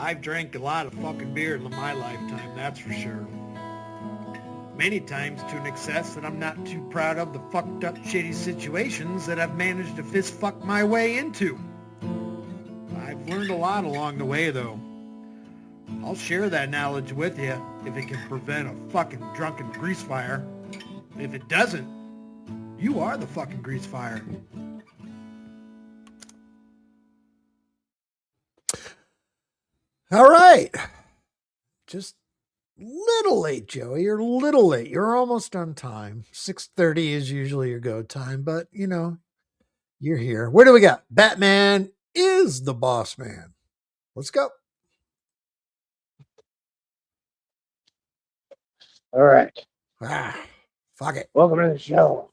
I've drank a lot of fucking beer in my lifetime, that's for sure. Many times to an excess that I'm not too proud of the fucked up shitty situations that I've managed to fist fuck my way into. I've learned a lot along the way though. I'll share that knowledge with you if it can prevent a fucking drunken grease fire. If it doesn't, you are the fucking grease fire. All right. Just little late, Joey. You're a little late. You're almost on time. 6:30 is usually your go time, but you know, you're here. Where do we got? Batman is the boss man. Let's go. All right. Fuck it. Welcome to the show.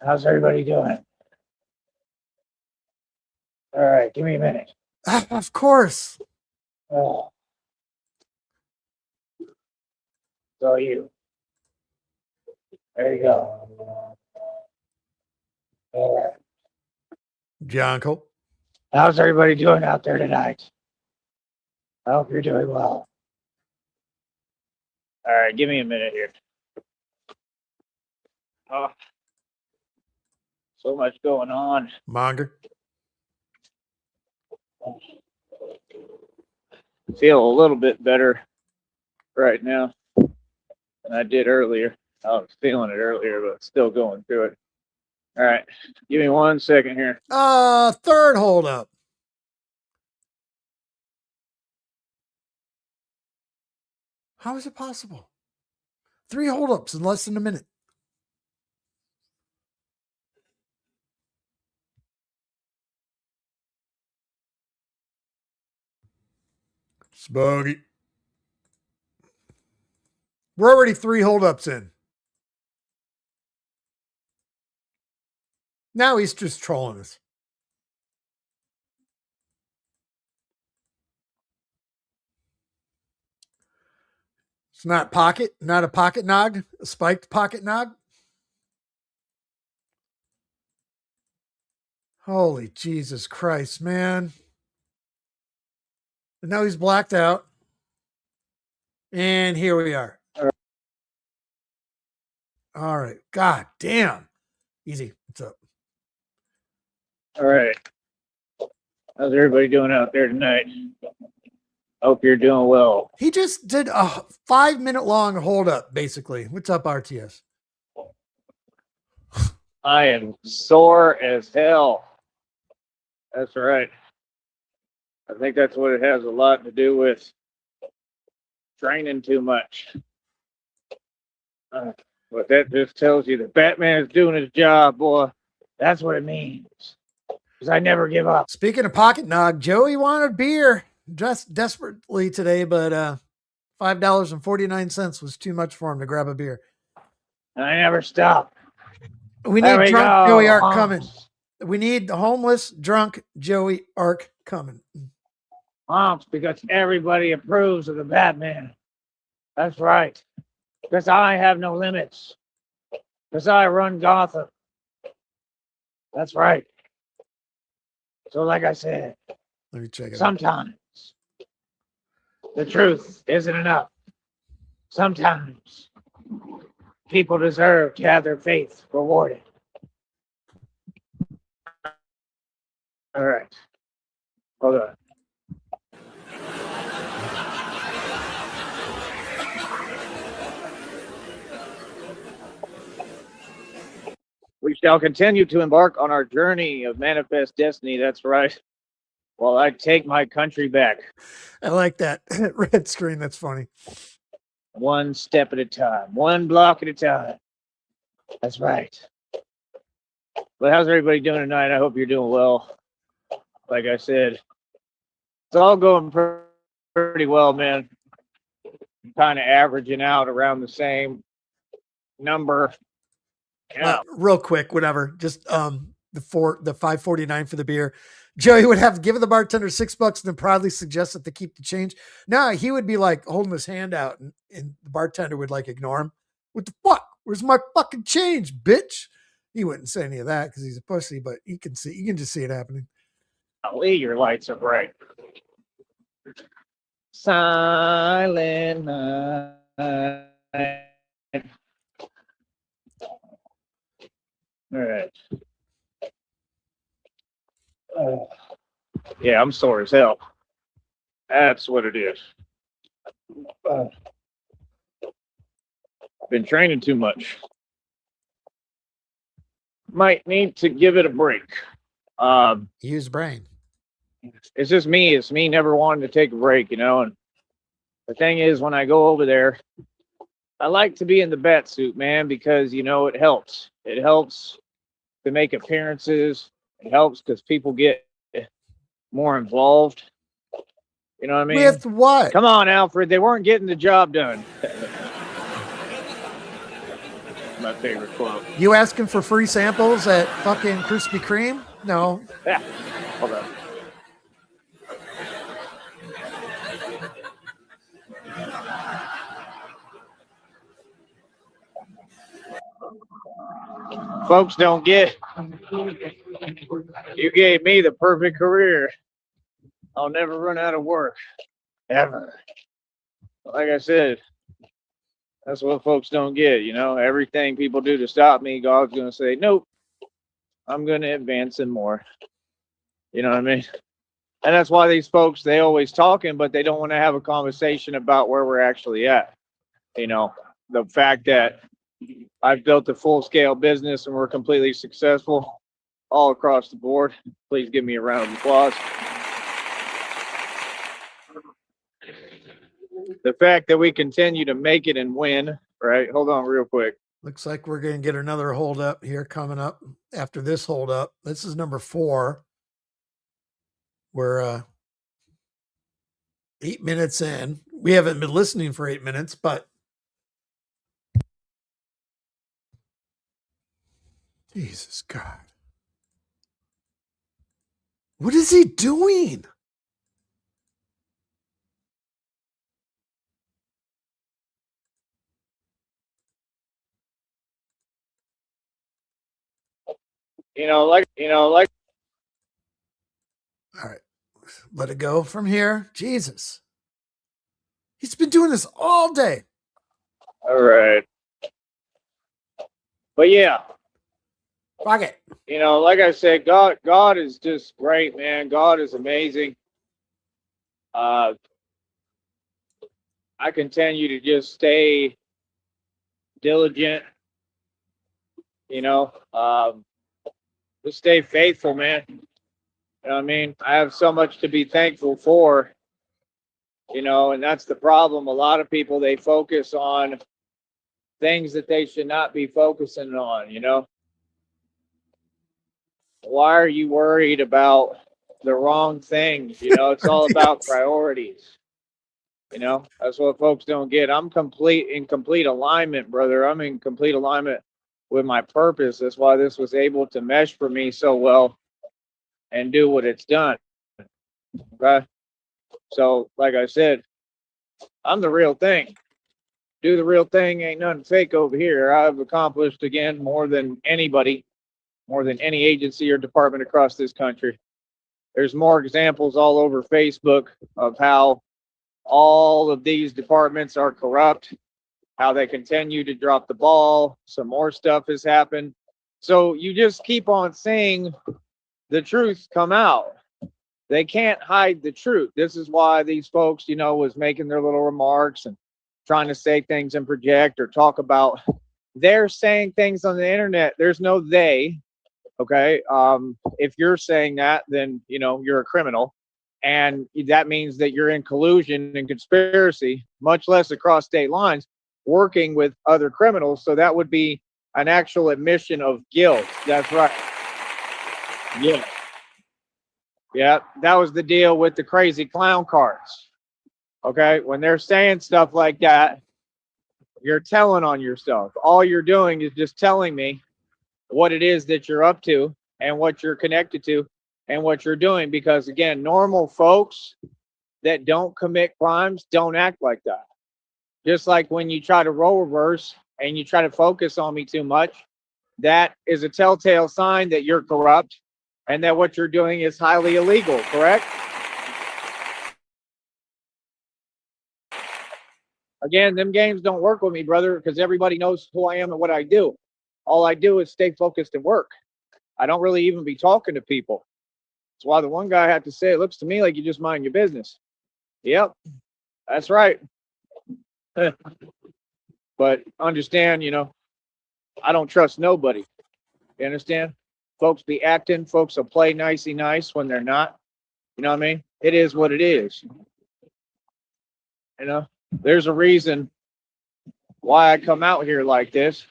How's everybody doing? All right, give me a minute. Of course. Oh. So you. There you go. All right. Jonko. How's everybody doing out there tonight? I hope you're doing well. All right, give me a minute here. Oh, so much going on. Monger. Feel a little bit better right now than I did earlier. I was feeling it earlier, but still going through it. All right, give me 1 second here. Third hold up. How is it possible? 3 holdups in less than a minute. Spooky. We're already 3 holdups in. Now he's just trolling us. It's not a pocket nog, a spiked pocket nog. Holy Jesus Christ, man. And now he's blacked out. And here we are. All right. God damn. Easy. What's up? All right. How's everybody doing out there tonight? Hope you're doing well. He just did a 5-minute long hold up, basically. What's up, RTS? I am sore as hell. That's right. I think that's what it has a lot to do with training too much. But that just tells you that Batman is doing his job, boy. That's what it means. Because I never give up. Speaking of pocket nog, Joey wanted beer just desperately today, but $5.49 was too much for him to grab a beer. I never stop. We need drunk Joey Arc coming. We need the homeless, drunk Joey Arc coming. Because everybody approves of the Batman. That's right. Because I have no limits. Because I run Gotham. That's right. So like I said, let me check it sometimes the truth isn't enough. Sometimes people deserve to have their faith rewarded. All right. Hold on. We shall continue to embark on our journey of manifest destiny. That's right. While I take my country back. I like that red screen. That's funny. One step at a time, one block at a time. That's right. But how's everybody doing tonight? I hope you're doing well. Like I said, it's all going pretty well, man. I'm kind of averaging out around the same number. Yeah. Real quick, whatever. Just the $5.49 for the beer. Joey would have given the bartender $6 and then proudly suggest that they keep the change. No, he would be like holding his hand out, and the bartender would like ignore him. What the fuck? Where's my fucking change, bitch? He wouldn't say any of that because he's a pussy, but you can just see it happening. Golly, your lights are bright. Silent night. All right. Yeah, I'm sore as hell. That's what it is. Been training too much. Might need to give it a break. Use brain. It's just me. It's me never wanting to take a break, you know. And the thing is, when I go over there, I like to be in the bat suit, man, because you know it helps. It helps to make appearances. It helps because people get more involved. You know what I mean? With what? Come on, Alfred. They weren't getting the job done. My favorite quote. You asking for free samples at fucking Krispy Kreme? No. Yeah. Hold on. Folks don't get. You gave me the perfect career. I'll never run out of work. Ever. Like I said, that's what folks don't get, you know. Everything people do to stop me, God's gonna say, nope, I'm gonna advance in more. You know what I mean? And that's why these folks, they always talking, but they don't want to have a conversation about where we're actually at. You know, the fact that I've built a full-scale business and we're completely successful all across the board. Please give me a round of applause. The fact that we continue to make it and win, right? Hold on real quick. Looks like we're going to get another hold up here coming up after this hold up. This is number 4. We're 8 minutes in. We haven't been listening for 8 minutes, but Jesus God. What is he doing? You know, like. All right. Let it go from here. Jesus. He's been doing this all day. All right. But yeah. Fuck it. You know, like I said, God is just great, man. God is amazing. I continue to just stay diligent, you know, just stay faithful, man. You know what I mean? I have so much to be thankful for, you know, and that's the problem. A lot of people, they focus on things that they should not be focusing on, you know? Why are you worried about the wrong things? You know, it's all about priorities. You know, that's what folks don't get. I'm in complete alignment, brother. I'm in complete alignment with my purpose. That's why this was able to mesh for me so well and do what it's done. Okay. So, like I said, I'm the real thing. Do the real thing. Ain't nothing fake over here. I've accomplished, again, more than anybody, more than any agency or department across this country. There's more examples all over Facebook of how all of these departments are corrupt, how they continue to drop the ball. Some more stuff has happened. So you just keep on seeing the truth come out. They can't hide the truth. This is why these folks, you know, was making their little remarks and trying to say things and project or talk about. They're saying things on the internet. There's no they. Okay. If you're saying that, then, you know, you're a criminal. And that means that you're in collusion and conspiracy, much less across state lines, working with other criminals. So that would be an actual admission of guilt. That's right. Yeah. Yeah. That was the deal with the crazy clown cars. Okay. When they're saying stuff like that, you're telling on yourself. All you're doing is just telling me what it is that you're up to and what you're connected to and what you're doing. Because again, normal folks that don't commit crimes don't act like that. Just like when you try to role reverse and you try to focus on me too much, that is a telltale sign that you're corrupt and that what you're doing is highly illegal, correct? Again, them games don't work with me, brother, because everybody knows who I am and what I do. All I do is stay focused and work. I don't really even be talking to people. That's why the one guy had to say, it looks to me like you just mind your business. Yep, that's right. But understand, I don't trust nobody. You understand? Folks be acting, folks will play nicey nice when they're not. You know what I mean? It is what it is. There's a reason why I come out here like this.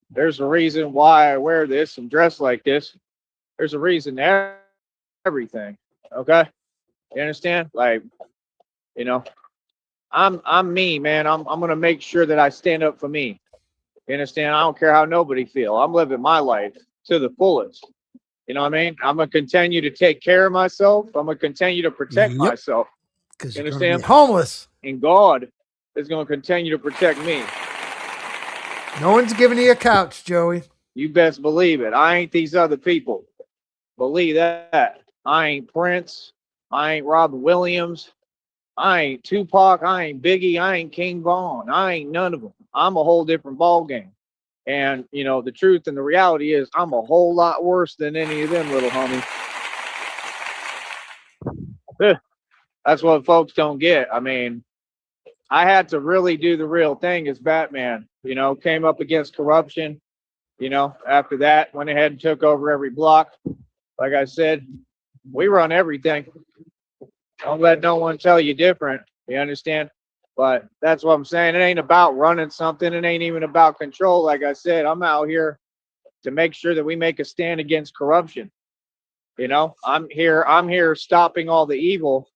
There's a reason why I wear this and dress like this. There's a reason to everything. Okay? You understand? Like, I'm me, man. I'm gonna make sure that I stand up for me. You understand? I don't care how nobody feel. I'm living my life to the fullest. You know what I mean? I'm gonna continue to take care of myself. I'm gonna continue to protect myself. Because You you're going to understand? be homeless. And God is gonna continue to protect me. No one's giving you a couch, Joey. You best believe it. I ain't these other people. Believe that. I ain't Prince. I ain't Robin Williams. I ain't Tupac. I ain't Biggie. I ain't King Von. I ain't none of them. I'm a whole different ball game. And, the truth and the reality is I'm a whole lot worse than any of them little homies. That's what folks don't get. I mean, I had to really do the real thing as Batman, came up against corruption. After that, went ahead and took over every block. Like I said, we run everything. Don't let no one tell you different. You understand? But that's what I'm saying. It ain't about running something. It ain't even about control. Like I said, I'm out here to make sure that we make a stand against corruption. I'm here stopping all the evil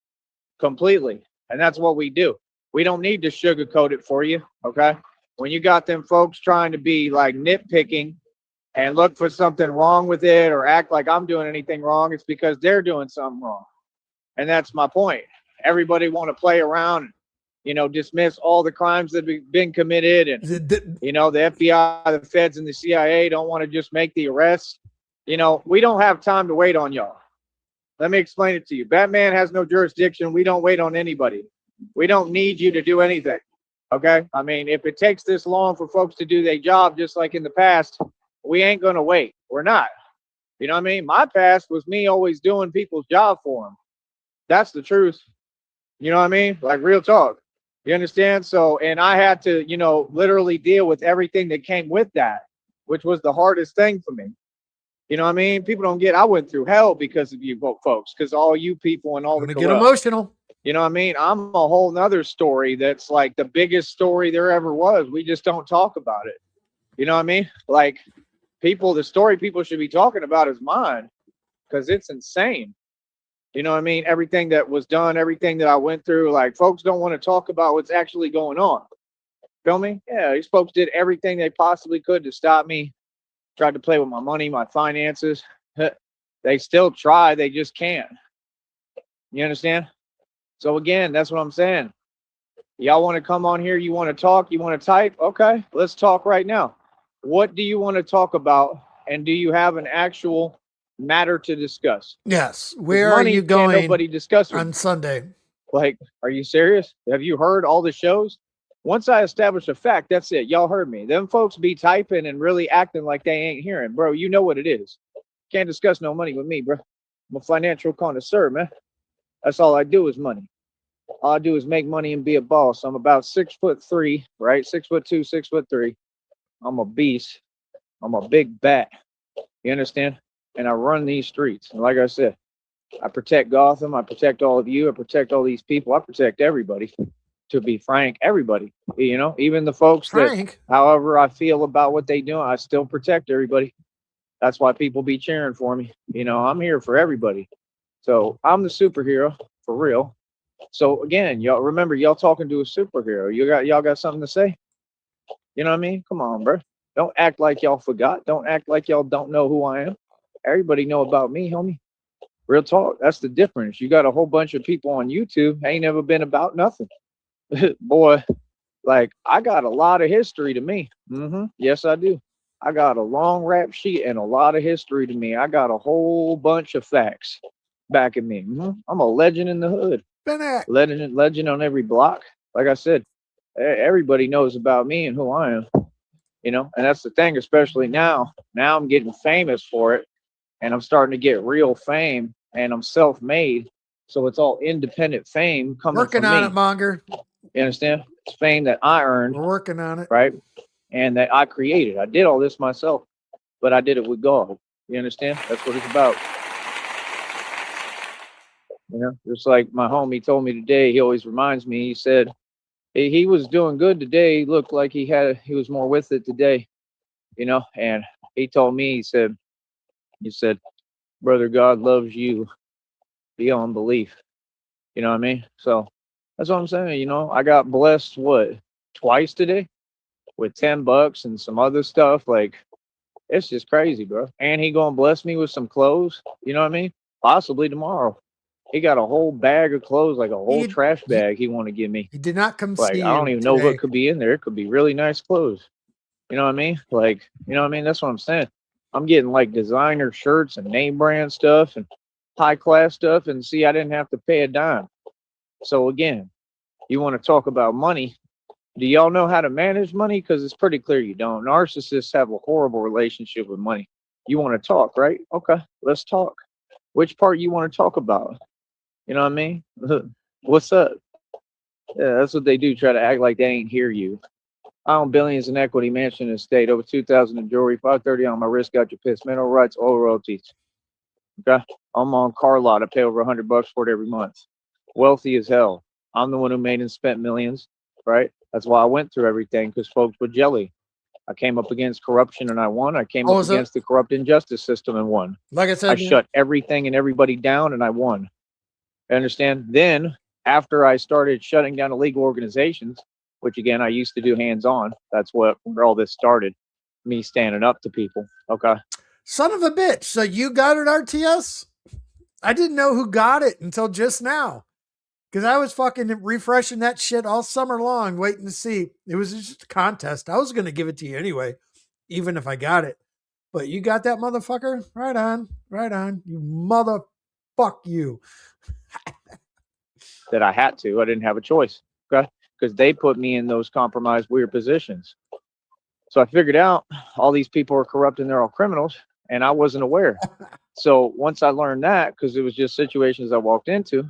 completely. And that's what we do. We don't need to sugarcoat it for you. Okay. When you got them folks trying to be like nitpicking and look for something wrong with it or act like I'm doing anything wrong, it's because they're doing something wrong. And that's my point. Everybody want to play around, dismiss all the crimes that have been committed. And, the FBI, the feds, and the CIA don't want to just make the arrests. We don't have time to wait on y'all. Let me explain it to you. Batman has no jurisdiction. We don't wait on anybody. We don't need you to do anything. Okay? I mean, if it takes this long for folks to do their job, just like in the past, we ain't going to wait. We're not. You know what I mean? My past was me always doing people's job for them. That's the truth. You know what I mean? Like real talk. You understand? So, and I had to, literally deal with everything that came with that, which was the hardest thing for me. You know what I mean? People don't get, I went through hell because of you folks, because all you people and all the get emotional. You know what I mean? I'm a whole nother story that's like the biggest story there ever was. We just don't talk about it. You know what I mean? Like the story people should be talking about is mine because it's insane. You know what I mean? Everything that was done, everything that I went through, like folks don't want to talk about what's actually going on. Feel me? Yeah, these folks did everything they possibly could to stop me. Tried to play with my money, my finances. They still try, they just can't. You understand? So again, that's what I'm saying. Y'all want to come on here, you want to talk, you want to type? Okay, let's talk right now. What do you want to talk about? And do you have an actual matter to discuss? Yes. Where are you going nobody discuss on Sunday? Like, are you serious? Have you heard all the shows? Once I establish a fact, that's it. Y'all heard me. Them folks be typing and really acting like they ain't hearing. Bro, you know what it is. Can't discuss no money with me, bro. I'm a financial connoisseur, man. That's all I do is money. All I do is make money and be a boss. I'm about 6'3", right? 6'2", 6'3". I'm a beast. I'm a big bat. You understand? And I run these streets. And like I said, I protect Gotham. I protect all of you. I protect all these people. I protect everybody. To be frank, everybody. Even the folks that, however I feel about what they do, I still protect everybody. That's why people be cheering for me. I'm here for everybody. So I'm the superhero for real. So again, y'all remember, y'all talking to a superhero. Y'all got something to say? You know what I mean? Come on, bro. Don't act like y'all forgot. Don't act like y'all don't know who I am. Everybody know about me, homie. Real talk. That's the difference. You got a whole bunch of people on YouTube ain't never been about nothing. Boy, like I got a lot of history to me. Yes, I do. I got a long rap sheet and a lot of history to me. I got a whole bunch of facts backing me. I'm a legend in the hood. Legend on every block. Like I said, Everybody knows about me and who I am, you know, and that's the thing, especially now. Now I'm getting famous for it, and I'm starting to get real fame, and I'm self-made. So it's all independent fame coming Working from on me. it, Monger. You understand? It's fame that I earned, We're working on it. right? And that I created. I did all this myself, but I did it with God. You understand? That's what it's about. You know, just like my homie told me today, he always reminds me, he said he was doing good today. He looked like he was more with it today, you know, and he told me, he said, brother, God loves you beyond belief. You know what I mean? So that's what I'm saying. You know, I got blessed twice today with $10 and some other stuff. Like, it's just crazy, bro. And he gonna bless me with some clothes. You know what I mean? Possibly tomorrow. He got a whole bag of clothes, like a whole trash bag he want to give me. He did not come Like, see I don't you even know today. what could be in there. It could be really nice clothes. You know what I mean? Like, you know what I mean? That's what I'm saying. I'm getting like designer shirts and name brand stuff and high class stuff. And see, I didn't have to pay a dime. So again, you want to talk about money. Do y'all know how to manage money? Because it's pretty clear you don't. Narcissists have a horrible relationship with money. You want to talk, right? Okay, let's talk. Which part you want to talk about? You know what I mean? What's up? Yeah, that's what they do. Try to act like they ain't hear you. I own billions in equity, mansion and estate, over 2,000 in jewelry, 530 on my wrist, got your piss, mineral rights, all royalties. Okay, I'm on car lot. I pay over $100 for it every month. Wealthy as hell. I'm the one who made and spent millions, right? That's why I went through everything, because folks were jelly. I came up against corruption and I won. I came up against the corrupt injustice system and won. Like I said, I shut everything and everybody down and I won. Understand? Then, after I started shutting down illegal organizations, which again I used to do hands-on, that's where all this started. Me standing up to people. Okay. Son of a bitch. So you got it, RTS? I didn't know who got it until just now. Because I was fucking refreshing that shit all summer long, waiting to see. It was just a contest. I was going to give it to you anyway, even if I got it. But you got that motherfucker? Right on. Right on. You motherfuck you. That I had to. I didn't have a choice. Okay. Because they put me in those compromised, weird positions. So I figured out all these people are corrupt and they're all criminals, and I wasn't aware. So once I learned that, because it was just situations I walked into,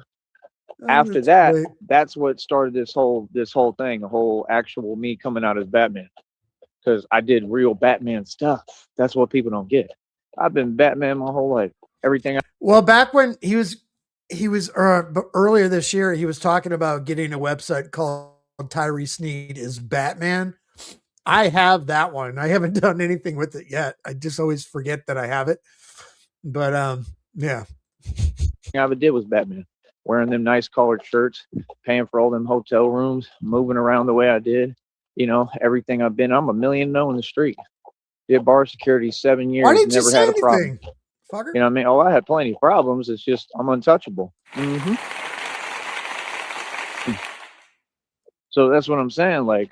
after that, that's what started this whole thing, a whole actual me coming out as Batman. Because I did real Batman stuff. That's what people don't get. I've been Batman my whole life. Everything. Well, back when he was earlier this year, he was talking about getting a website called Tyree Sneed is Batman. I have that one. I haven't done anything with it yet. I just always forget that I have it. But yeah. I ever did was Batman. Wearing them nice collared shirts, paying for all them hotel rooms, moving around the way I did. You know, everything I've been. I'm a million in the street. Did bar security 7 years. Why didn't never you say had a anything? problem. Fucker. You know what I mean? Oh, I had plenty of problems. It's just I'm untouchable. Mm-hmm. So that's what I'm saying. Like,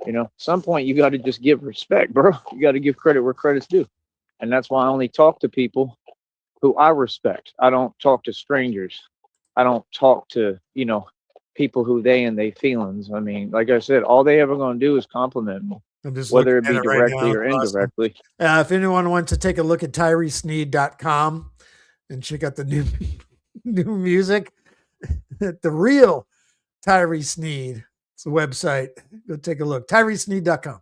you know, at some point you got to just give respect, bro. You got to give credit where credit's due. And that's why I only talk to people who I respect. I don't talk to strangers. I don't talk to, you know, people who they feelings. I mean, like I said, all they ever going to do is compliment me, whether it be directly or indirectly. Awesome. If anyone wants to take a look at TyreeSneed.com and check out the new music, the real Tyree Sneed. It's a website. Go take a look. TyreeSneed.com.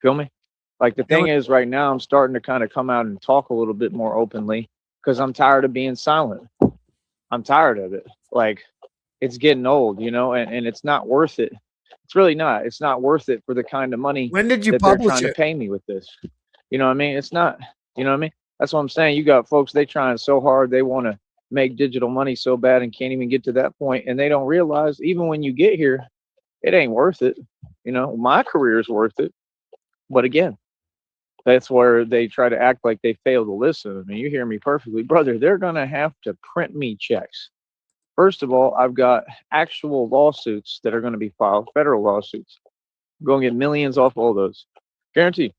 Feel me? Like the thing is, right now, I'm starting to kind of come out and talk a little bit more openly because I'm tired of being silent. I'm tired of it. Like, it's getting old, you know, and it's not worth it. It's really not. It's not worth it for the kind of money when did you that publish they're trying to pay me with this. You know what I mean? It's not, you know what I mean? That's what I'm saying. You got folks, they trying so hard. They want to make digital money so bad and can't even get to that point. And they don't realize even when you get here, it ain't worth it. You know, my career is worth it. But again, that's where they try to act like they fail to listen. I mean, you hear me perfectly, brother. They're going to have to print me checks. First of all, I've got actual lawsuits that are going to be filed, federal lawsuits. I'm going to get millions off all those. Guaranteed.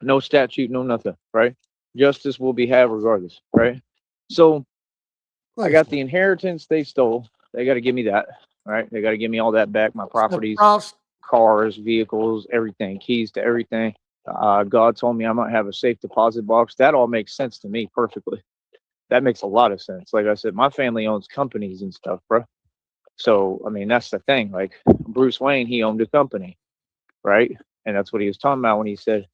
No statute, no nothing, right? Justice will be had regardless, right? So I got the inheritance they stole. They got to give me that. right? They got to give me all that back, my properties, Ross, cars, vehicles, everything, keys to everything. God told me I might have a safe deposit box. That all makes sense to me perfectly. That makes a lot of sense. Like I said, my family owns companies and stuff, bro. So, I mean, that's the thing. Like Bruce Wayne, he owned a company, right? And that's what he was talking about when he said,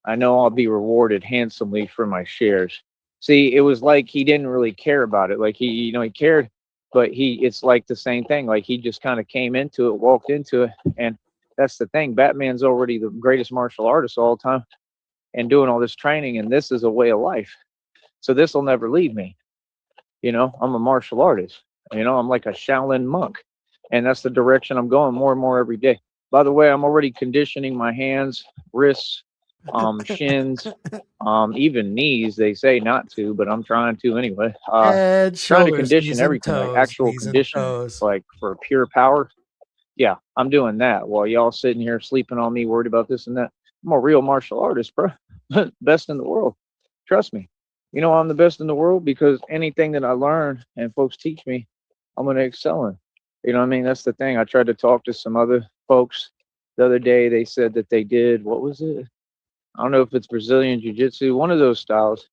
I know I'll be rewarded handsomely for my shares. See, it was like he didn't really care about it. Like he cared, but it's like the same thing. Like he just kind of came into it, walked into it. And that's the thing. Batman's already the greatest martial artist of all time and doing all this training. And this is a way of life. So this will never leave me. I'm a martial artist. I'm like a Shaolin monk. And that's the direction I'm going more and more every day. By the way, I'm already conditioning my hands, wrists, shins, even knees. They say not to, but I'm trying to anyway. head, Trying to shoulders, condition knees and everything, like toes, actual knees and conditioning, toes. like for pure power. Yeah, I'm doing that while y'all sitting here sleeping on me, worried about this and that. I'm a real martial artist, bro. Best in the world. Trust me. I'm the best in the world because anything that I learn and folks teach me, I'm going to excel in. You know what I mean? That's the thing. I tried to talk to some other folks the other day. They said that they did, what was it? I don't know if it's Brazilian Jiu Jitsu, one of those styles,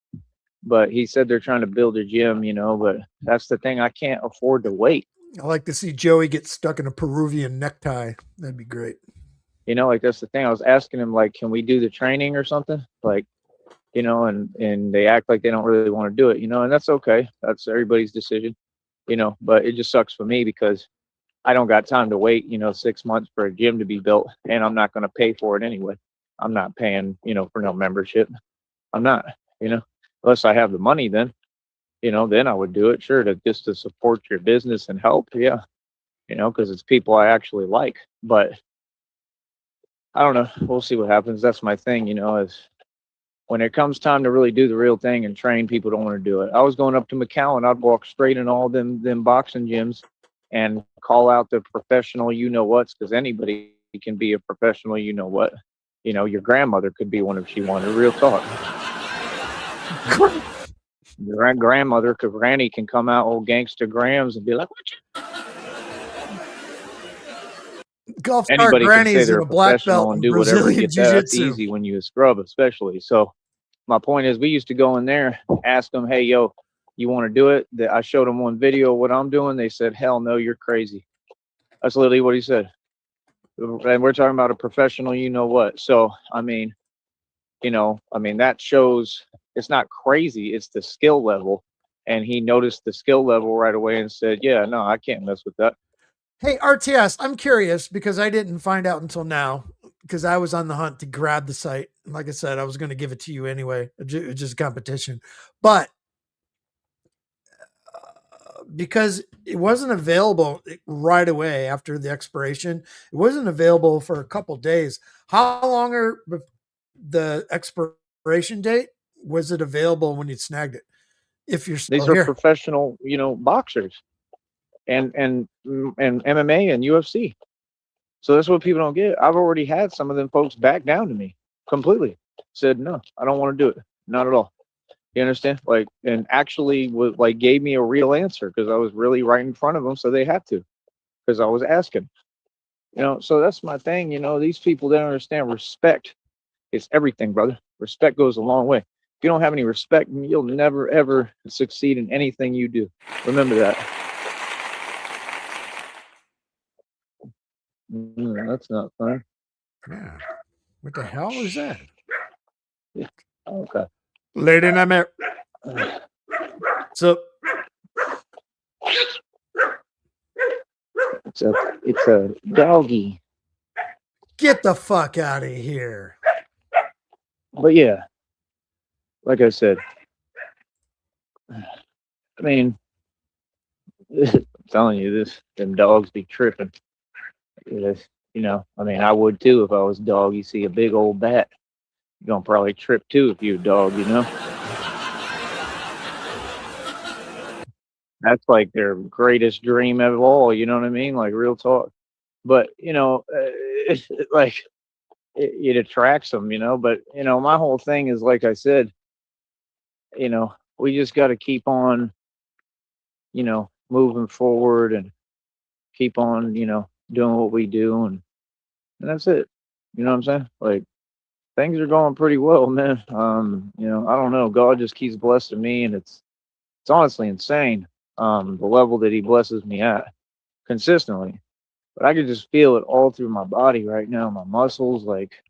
but he said they're trying to build a gym, but that's the thing. I can't afford to wait. I like to see Joey get stuck in a Peruvian necktie. That'd be great. Like that's the thing. I was asking him, like, can we do the training or something? Like, and they act like they don't really want to do it, and that's okay. That's everybody's decision, but it just sucks for me because I don't got time to wait, 6 months for a gym to be built, and I'm not going to pay for it anyway. I'm not paying, for no membership. I'm not, unless I have the money, then I would do it. Sure, to support your business and help. Yeah. Because it's people I actually like, but I don't know. We'll see what happens. That's my thing, is when it comes time to really do the real thing and train, people don't want to do it. I was going up to McAllen. I'd walk straight in all them boxing gyms and call out the professional whats, because anybody can be a professional what. Your grandmother could be one if she wanted. Real talk. Your grandmother, because Granny can come out old gangster grams and be like, what you? Golf star Anybody can say grannies they're in a a black belt professional and in do whatever to Brazilian get that. That's jiu-jitsu. easy when you a scrub, especially. So my point is, we used to go in there, ask them, hey, yo, you want to do it? I showed them one video of what I'm doing. They said, hell no, you're crazy. That's literally what he said. And we're talking about a professional, what. So, that shows it's not crazy. It's the skill level. And he noticed the skill level right away and said, yeah, no, I can't mess with that. Hey, RTS, I'm curious because I didn't find out until now because I was on the hunt to grab the site. And like I said, I was going to give it to you anyway. It's just competition. But because it wasn't available right away after the expiration, it wasn't available for a couple days. How long are the expiration date? Was it available when you snagged it? If you're still These are here. professional, boxers and MMA and UFC. So that's what people don't get. I've already had some of them folks back down to me completely. Said, no, I don't want to do it. Not at all. You understand? Like, and actually gave me a real answer because I was really right in front of them. So they had to, because I was asking, so that's my thing. These people don't understand respect. It's everything, brother. Respect goes a long way. If you don't have any respect, you'll never, ever succeed in anything you do. Remember that. That's not fun. Yeah. What the hell is that? Yeah. Okay. Lady Nightmare. So it's a doggy. get the fuck out of here. But yeah, like I said, I mean, I'm telling you, them dogs be tripping. I would too if I was a dog. You see a big old bat, you're gonna probably trip too if you're a dog, That's like their greatest dream of all, you know what I mean? Like real talk. But it attracts them, But my whole thing is, like I said, we just got to keep on, moving forward and keep on, doing what we do, and that's it. You know what I'm saying? Like things are going pretty well, man. I don't know. God just keeps blessing me, and it's honestly insane. The level that He blesses me at consistently. But I can just feel it all through my body right now, my muscles. Like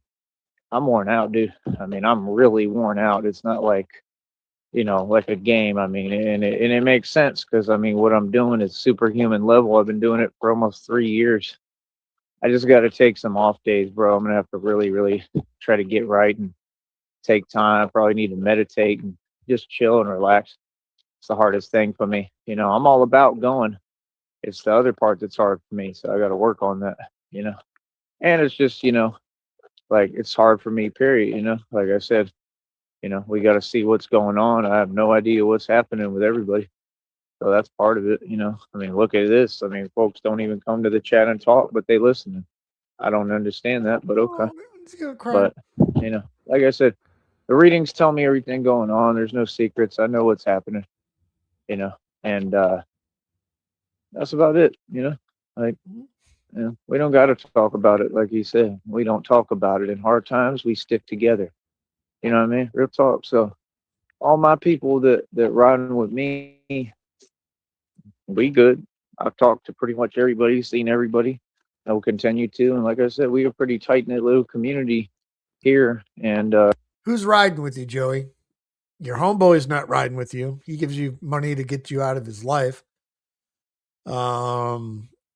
I'm worn out, dude. I mean, I'm really worn out. It's not like like a game. I mean, and it makes sense because I mean, what I'm doing is superhuman level. I've been doing it for almost 3 years. I just got to take some off days, bro. I'm gonna have to really, really try to get right and take time. I probably need to meditate and just chill and relax. It's the hardest thing for me. I'm all about going. It's the other part that's hard for me. So I got to work on that, you know. And it's just, like it's hard for me, period. Like I said, we got to see what's going on. I have no idea what's happening with everybody. So that's part of it. I mean, look at this. I mean, folks don't even come to the chat and talk, but they listen. I don't understand that, but okay. Oh, he's gonna cry. But, like I said, the readings tell me everything going on. There's no secrets. I know what's happening, and that's about it, Like, we don't got to talk about it, like you said. We don't talk about it. In hard times, we stick together. You know what I mean? Real talk. So, all my people that riding with me, we good. I've talked to pretty much everybody, seen everybody. I will continue to. And like I said, we are a pretty tight knit little community here. And Who's riding with you, Joey? Your homeboy's not riding with you. He gives you money to get you out of his life.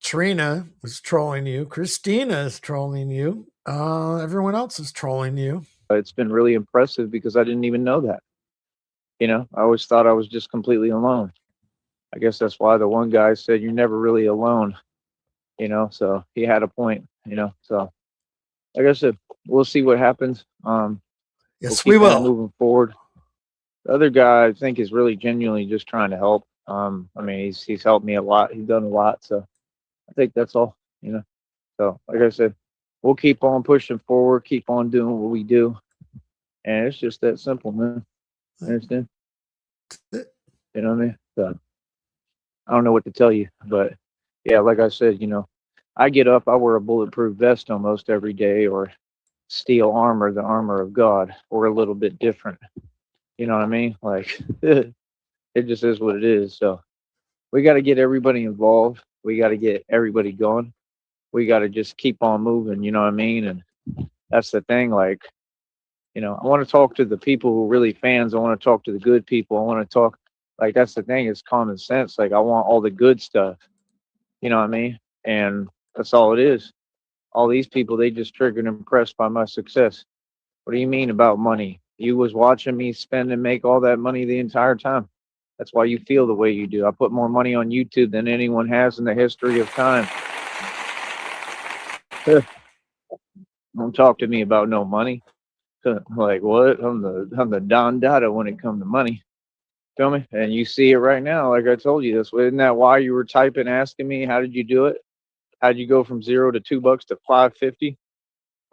Trina was trolling you. Christina is trolling you. Everyone else is trolling you. it's been really impressive because I didn't even know that. I always thought I was just completely alone. I guess that's why the one guy said you're never really alone. So he had a point. So like I said, we'll see what happens. Yes, We'll we keep on will. moving forward. The other guy, I think, is really genuinely just trying to help. I mean, he's helped me a lot. He's done a lot. So I think that's all. So like I said, we'll keep on pushing forward, keep on doing what we do, and it's just that simple, man. You understand? You know what I mean? So I don't know what to tell you, but yeah, like I said, I get up, I wear a bulletproof vest almost every day, or steel armor, the armor of God, or a little bit different. You know what I mean? Like it just is what it is. So we got to get everybody involved. We got to get everybody going. We got to just keep on moving. You know what I mean? And that's the thing. Like, I want to talk to the people who are really fans. I want to talk to the good people. I want to talk. Like that's the thing. It's common sense. Like I want all the good stuff. You know what I mean? And that's all it is. All these people, they just triggered and impressed by my success. What do you mean about money? You was watching me spend and make all that money the entire time. That's why you feel the way you do. I put more money on YouTube than anyone has in the history of time. Don't talk to me about no money. Like what? I'm the Don Dada when it comes to money. Feel me? And you see it right now. Like I told you this. Isn't that why you were typing, asking me how did you do it? How'd you go from $0 to $2 to 550?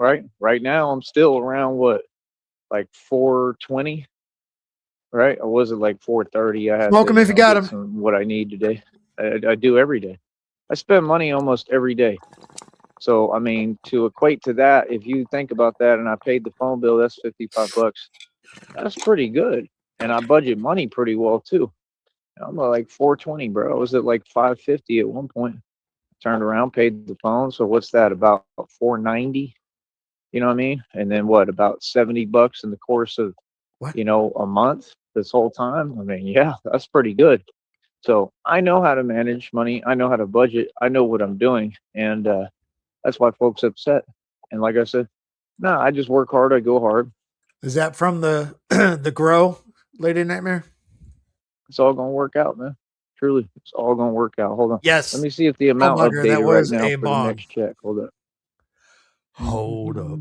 Right? Right now I'm still around what? Like 420? Right? Or was it like 430? I had Smoke to, him if you got get him. some what I need today. I do every day. I spend money almost every day. So I mean, to equate to that, if you think about that, and I paid the phone bill, that's $55. That's pretty good, and I budget money pretty well too. I'm at like 420, bro. I was at like 550 at one point. Turned around, paid the phone. So what's that? About 490. You know what I mean? And then what? About $70 in the course of What? a month. This whole time. I mean, yeah, that's pretty good. So I know how to manage money. I know how to budget. I know what I'm doing, and that's why folks upset. And like I said, no, I just work hard. I go hard. Is that from the the Grow Lady Nightmare? It's all gonna work out, man. Truly, it's all gonna work out. Hold on. Yes. Let me see if the amount Mugger, that updated right was now a for the bomb. next check. Hold up. Hold up.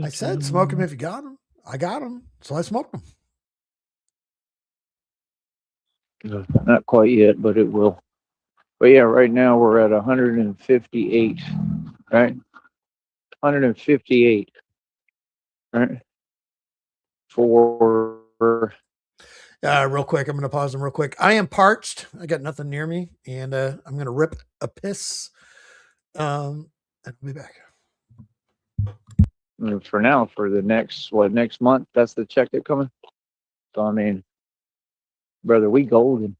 I said smoke him if you got him. I got him, so I smoked him. Not quite yet, but it will. But yeah, right now we're at 158. Right, 158. Right, for Real quick, I'm going to pause them real quick. I am parched. I got nothing near me, and I'm going to rip a piss. And I'll be back. And for now, for the next month, that's the check that coming. So I mean, brother, we golden.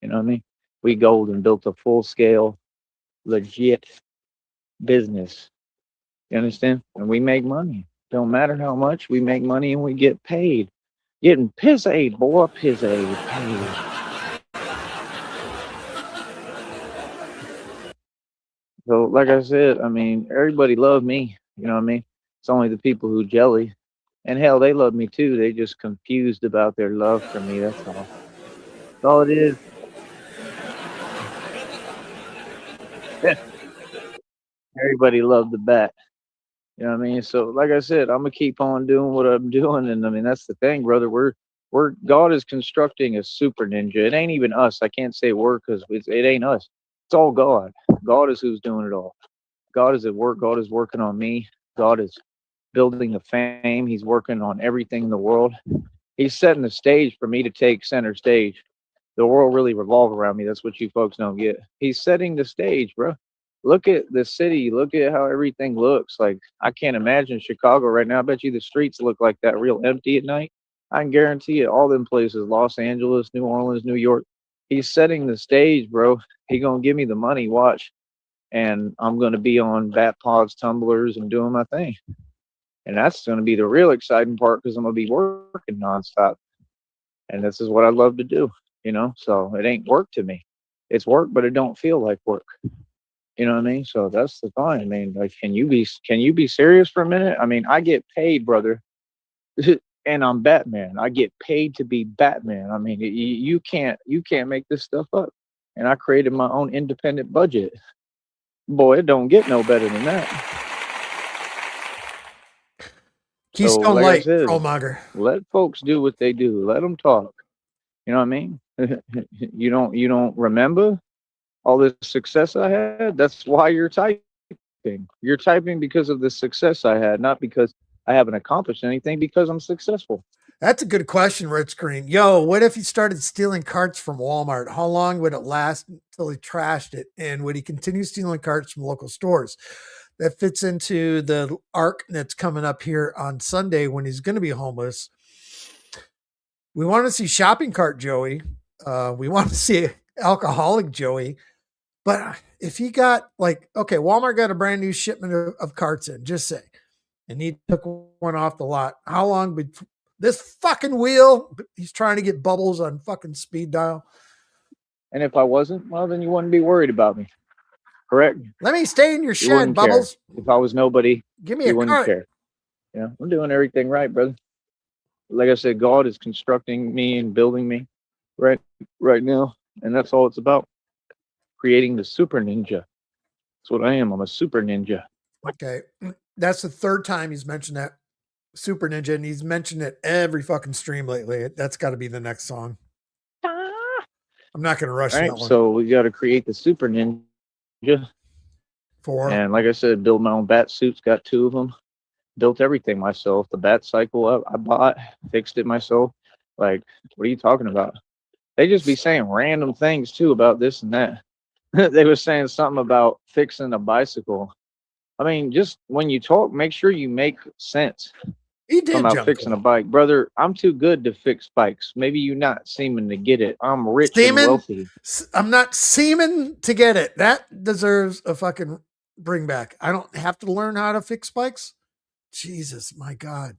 You know what I mean? We golden built a full scale, legit business. You understand? And we make money. Don't matter how much, we make money and we get paid. Getting piss aid, boy, piss aid paid. So, like I said, I mean, everybody loved me. You know what I mean? It's only the people who jelly. And hell, they love me too. They just confused about their love for me. That's all. That's all it is. Everybody loved the bat. You know what I mean? So, like I said, I'm gonna keep on doing what I'm doing, and I mean that's the thing, brother. We're God is constructing a super ninja. It ain't even us. I can't say we're because it ain't us. It's all God. God is who's doing it all. God is at work. God is working on me. God is building the fame. He's working on everything in the world. He's setting the stage for me to take center stage. The world really revolve around me. That's what you folks don't get. He's setting the stage, bro. Look at the city. Look at how everything looks. Like I can't imagine Chicago right now. I bet you the streets look like that, real empty at night. I can guarantee it. All them places, Los Angeles, New Orleans, New York. He's setting the stage, bro. He gonna give me the money. Watch, and I'm gonna be on bat pods, tumblers, and doing my thing. And that's gonna be the real exciting part because I'm gonna be working nonstop. And this is what I love to do, you know. So it ain't work to me. It's work, but it don't feel like work. You know what I mean? So that's the thing. I mean, like, can you be serious for a minute? I mean, I get paid, brother, and I'm Batman. I get paid to be Batman. I mean, you can't make this stuff up. And I created my own independent budget. Boy, it don't get no better than that. So, Keystone like I Light, said, Trollmonger. let folks do what they do. Let them talk. You know what I mean? You don't remember all the success I had? That's why you're typing. You're typing because of the success I had, not because I haven't accomplished anything, because I'm successful. That's a good question, Rich Green. Yo, what if he started stealing carts from Walmart? How long would it last until he trashed it? And would he continue stealing carts from local stores? That fits into the arc that's coming up here on Sunday when he's going to be homeless. We want to see shopping cart Joey. We want to see alcoholic Joey. But if he got like, okay, Walmart got a brand new shipment of carts in, just say, and he took one off the lot. How long would this fucking wheel? He's trying to get bubbles on fucking speed dial. And if I wasn't, well, then you wouldn't be worried about me. Correct? Let me stay in your You shed, wouldn't care. Bubbles. If I was nobody, Give me you a wouldn't cart. care. Yeah, I'm doing everything right, brother. Like I said, God is constructing me and building me right now. And that's all it's about. Creating the super ninja. That's what I am. I'm a super ninja. Okay. That's the third time he's mentioned that Super Ninja, and he's mentioned it every fucking stream lately. That's got to be the next song. I'm not going to rush All right, that one. so we got to create the super ninja. For And like I said, build my own bat suits. Got two of them. Built everything myself. The bat cycle I bought, fixed it myself. Like, what are you talking about? They just be saying random things too about this and that. They were saying something about fixing a bicycle. I mean, just when you talk, make sure you make sense. he Talking did about jump fixing a in. bike, brother. I'm too good to fix bikes. Maybe you not seeming to get it. I'm rich and Seaman, wealthy. I'm not seeming to get it. That deserves a fucking bring back. I don't have to learn how to fix bikes. Jesus, my God.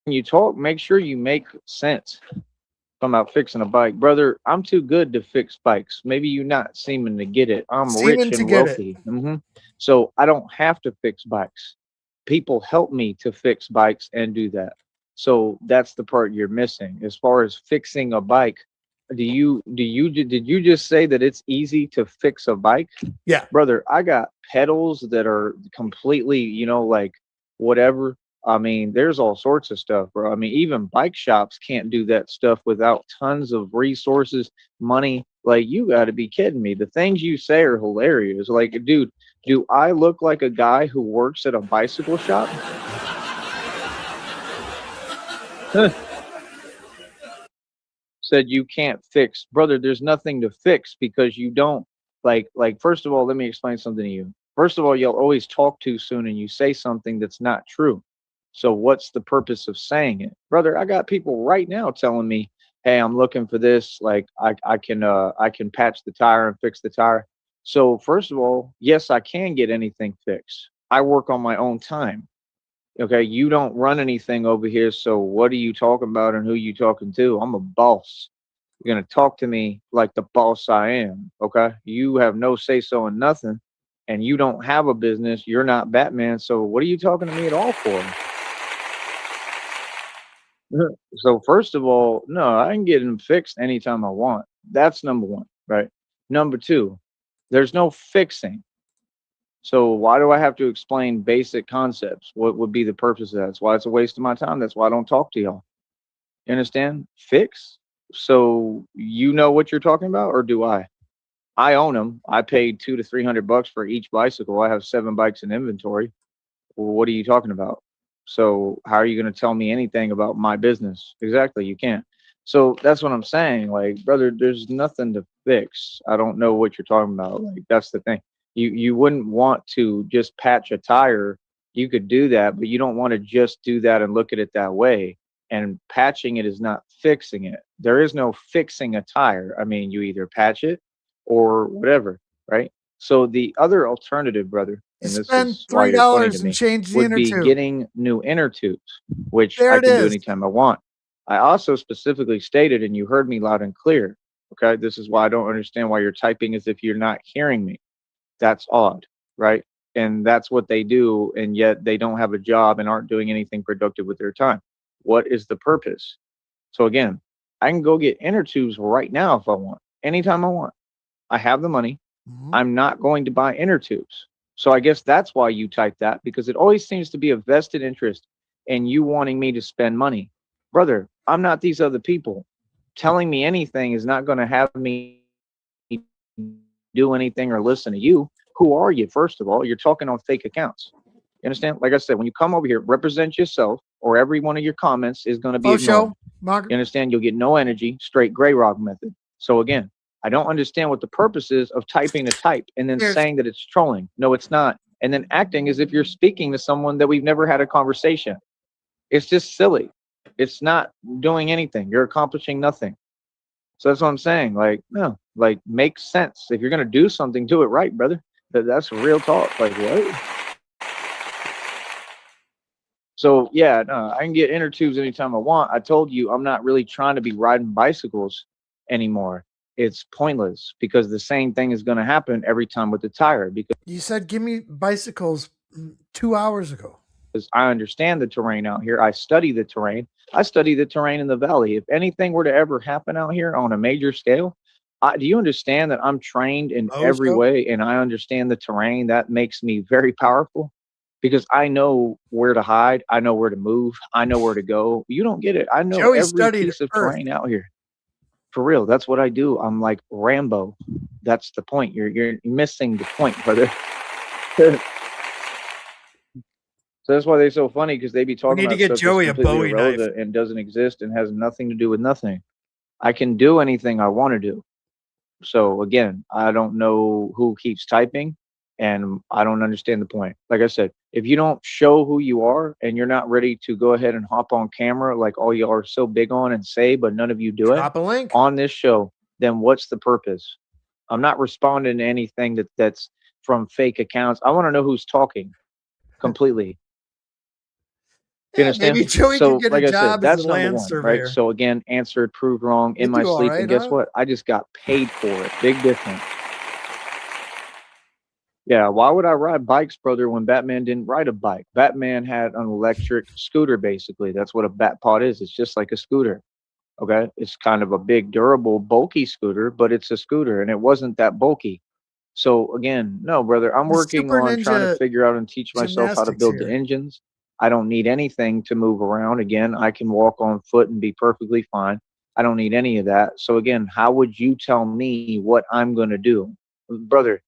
When you talk, make sure you make sense. Talking about fixing a bike, brother. I'm too good to fix bikes. Maybe you not seeming to get it. I'm rich Seeming to and get it. wealthy. So I don't have to fix bikes. People help me to fix bikes and do that. So that's the part you're missing. As far as fixing a bike, did you just say that it's easy to fix a bike? Yeah. Brother, I got pedals that are completely, like whatever. I mean, there's all sorts of stuff, bro. I mean, even bike shops can't do that stuff without tons of resources, money. Like, you got to be kidding me. The things you say are hilarious. Like, dude, do I look like a guy who works at a bicycle shop? said you can't fix, brother. There's nothing to fix because you don't like. First of all, let me explain something to you. First of all, you'll always talk too soon and you say something that's not true. So what's the purpose of saying it, brother? I got people right now telling me, "Hey, I'm looking for this. Like, I can patch the tire and fix the tire." So first of all, yes, I can get anything fixed. I work on my own time. Okay, you don't run anything over here, so what are you talking about and who you talking to? I'm a boss. You're gonna talk to me like the boss I am. Okay, you have no say so in nothing, and you don't have a business. You're not Batman, so what are you talking to me at all for? So first of all, no, I can get them fixed anytime I want. That's number one, right? Number two, there's no fixing. So why do I have to explain basic concepts? What would be the purpose of that? That's why it's a waste of my time. That's why I don't talk to y'all. You understand? Fix. So you know what you're talking about, or do I? I own them. I paid 200 to 300 bucks for each bicycle. I have 7 bikes in inventory. Well, what are you talking about? So how are you going to tell me anything about my business? Exactly, you can't. So that's what I'm saying. Like, brother, there's nothing to fix. I don't know what you're talking about. Like, that's the thing. You wouldn't want to just patch a tire. You could do that, but you don't want to just do that and look at it that way. And patching it is not fixing it. There is no fixing a tire. I mean, you either patch it or whatever, right? So the other alternative, brother, You and this spend is why three you're funny to dollars and me, change the would inner be tube. getting new inner tubes, which There I it can do is. anytime I want. I also specifically stated, and you heard me loud and clear. Okay, this is why I don't understand why you're typing as if you're not hearing me. That's odd, right? And that's what they do, and yet they don't have a job and aren't doing anything productive with their time. What is the purpose? So again, I can go get inner tubes right now if I want, anytime I want. I have the money. Mhm. I'm not going to buy inner tubes. So I guess that's why you type that, because it always seems to be a vested interest in you wanting me to spend money. Brother, I'm not these other people. Telling me anything is not going to have me do anything or listen to you. Who are you, first of all? You're talking on fake accounts. You understand? Like I said, when you come over here, represent yourself, or every one of your comments is going to be Faux ignored. show, Margaret. You understand? You'll get no energy, straight gray rock method. So again, I don't understand what the purpose is of typing to type and then Cheers. saying that it's trolling. No, it's not. And then acting as if you're speaking to someone that we've never had a conversation. It's just silly. It's not doing anything. You're accomplishing nothing. So that's what I'm saying. Like, no, like make sense. If you're gonna do something, do it right, brother. That's real talk. Like what? So yeah, no, I can get inner tubes anytime I want. I told you I'm not really trying to be riding bicycles anymore. It's pointless because the same thing is going to happen every time with the tire because You said give me bicycles 2 hours ago. I understand the terrain out here. I study the terrain. I study the terrain in the valley. If anything were to ever happen out here on a major scale, do you understand that I'm trained in Faux every show. way and I understand the terrain? That makes me very powerful because I know where to hide. I know where to move. I know where to go. You don't get it. I know Joey every studied piece of Earth. terrain out here. For real, that's what I do. I'm like Rambo. That's the point. You're missing the point, brother. So that's why they're so funny because they be We talking need to about get stuff that's Joey a completely Bowie knife. irrelevant and doesn't exist and has nothing to do with nothing. I can do anything I want to do. So again, I don't know who keeps typing and I don't understand the point. Like I said, if you don't show who you are and you're not ready to go ahead and hop on camera like all you are so big on and say, but none of you do it Drop a link. on this show, then what's the purpose? I'm not responding to anything that's from fake accounts. I want to know who's talking completely. You Yeah, understand? maybe Joey could So, get a like I said, job as a that's number land one, right? surveyor. So again, answered, proved wrong They in my do all sleep. right, And guess huh? what? I just got paid for it. Big difference. Yeah, why would I ride bikes, brother, when Batman didn't ride a bike? Batman had an electric scooter, basically. That's what a bat pod is. It's just like a scooter. Okay. It's kind of a big, durable, bulky scooter, but it's a scooter and it wasn't that bulky. So again, no, brother, I'm The working Super on trying to Ninja figure out and teach myself how to gymnastics build the here. engines. I don't need anything to move around. Again, I can walk on foot and be perfectly fine. I don't need any of that. So again, how would you tell me what I'm going to do? Brother,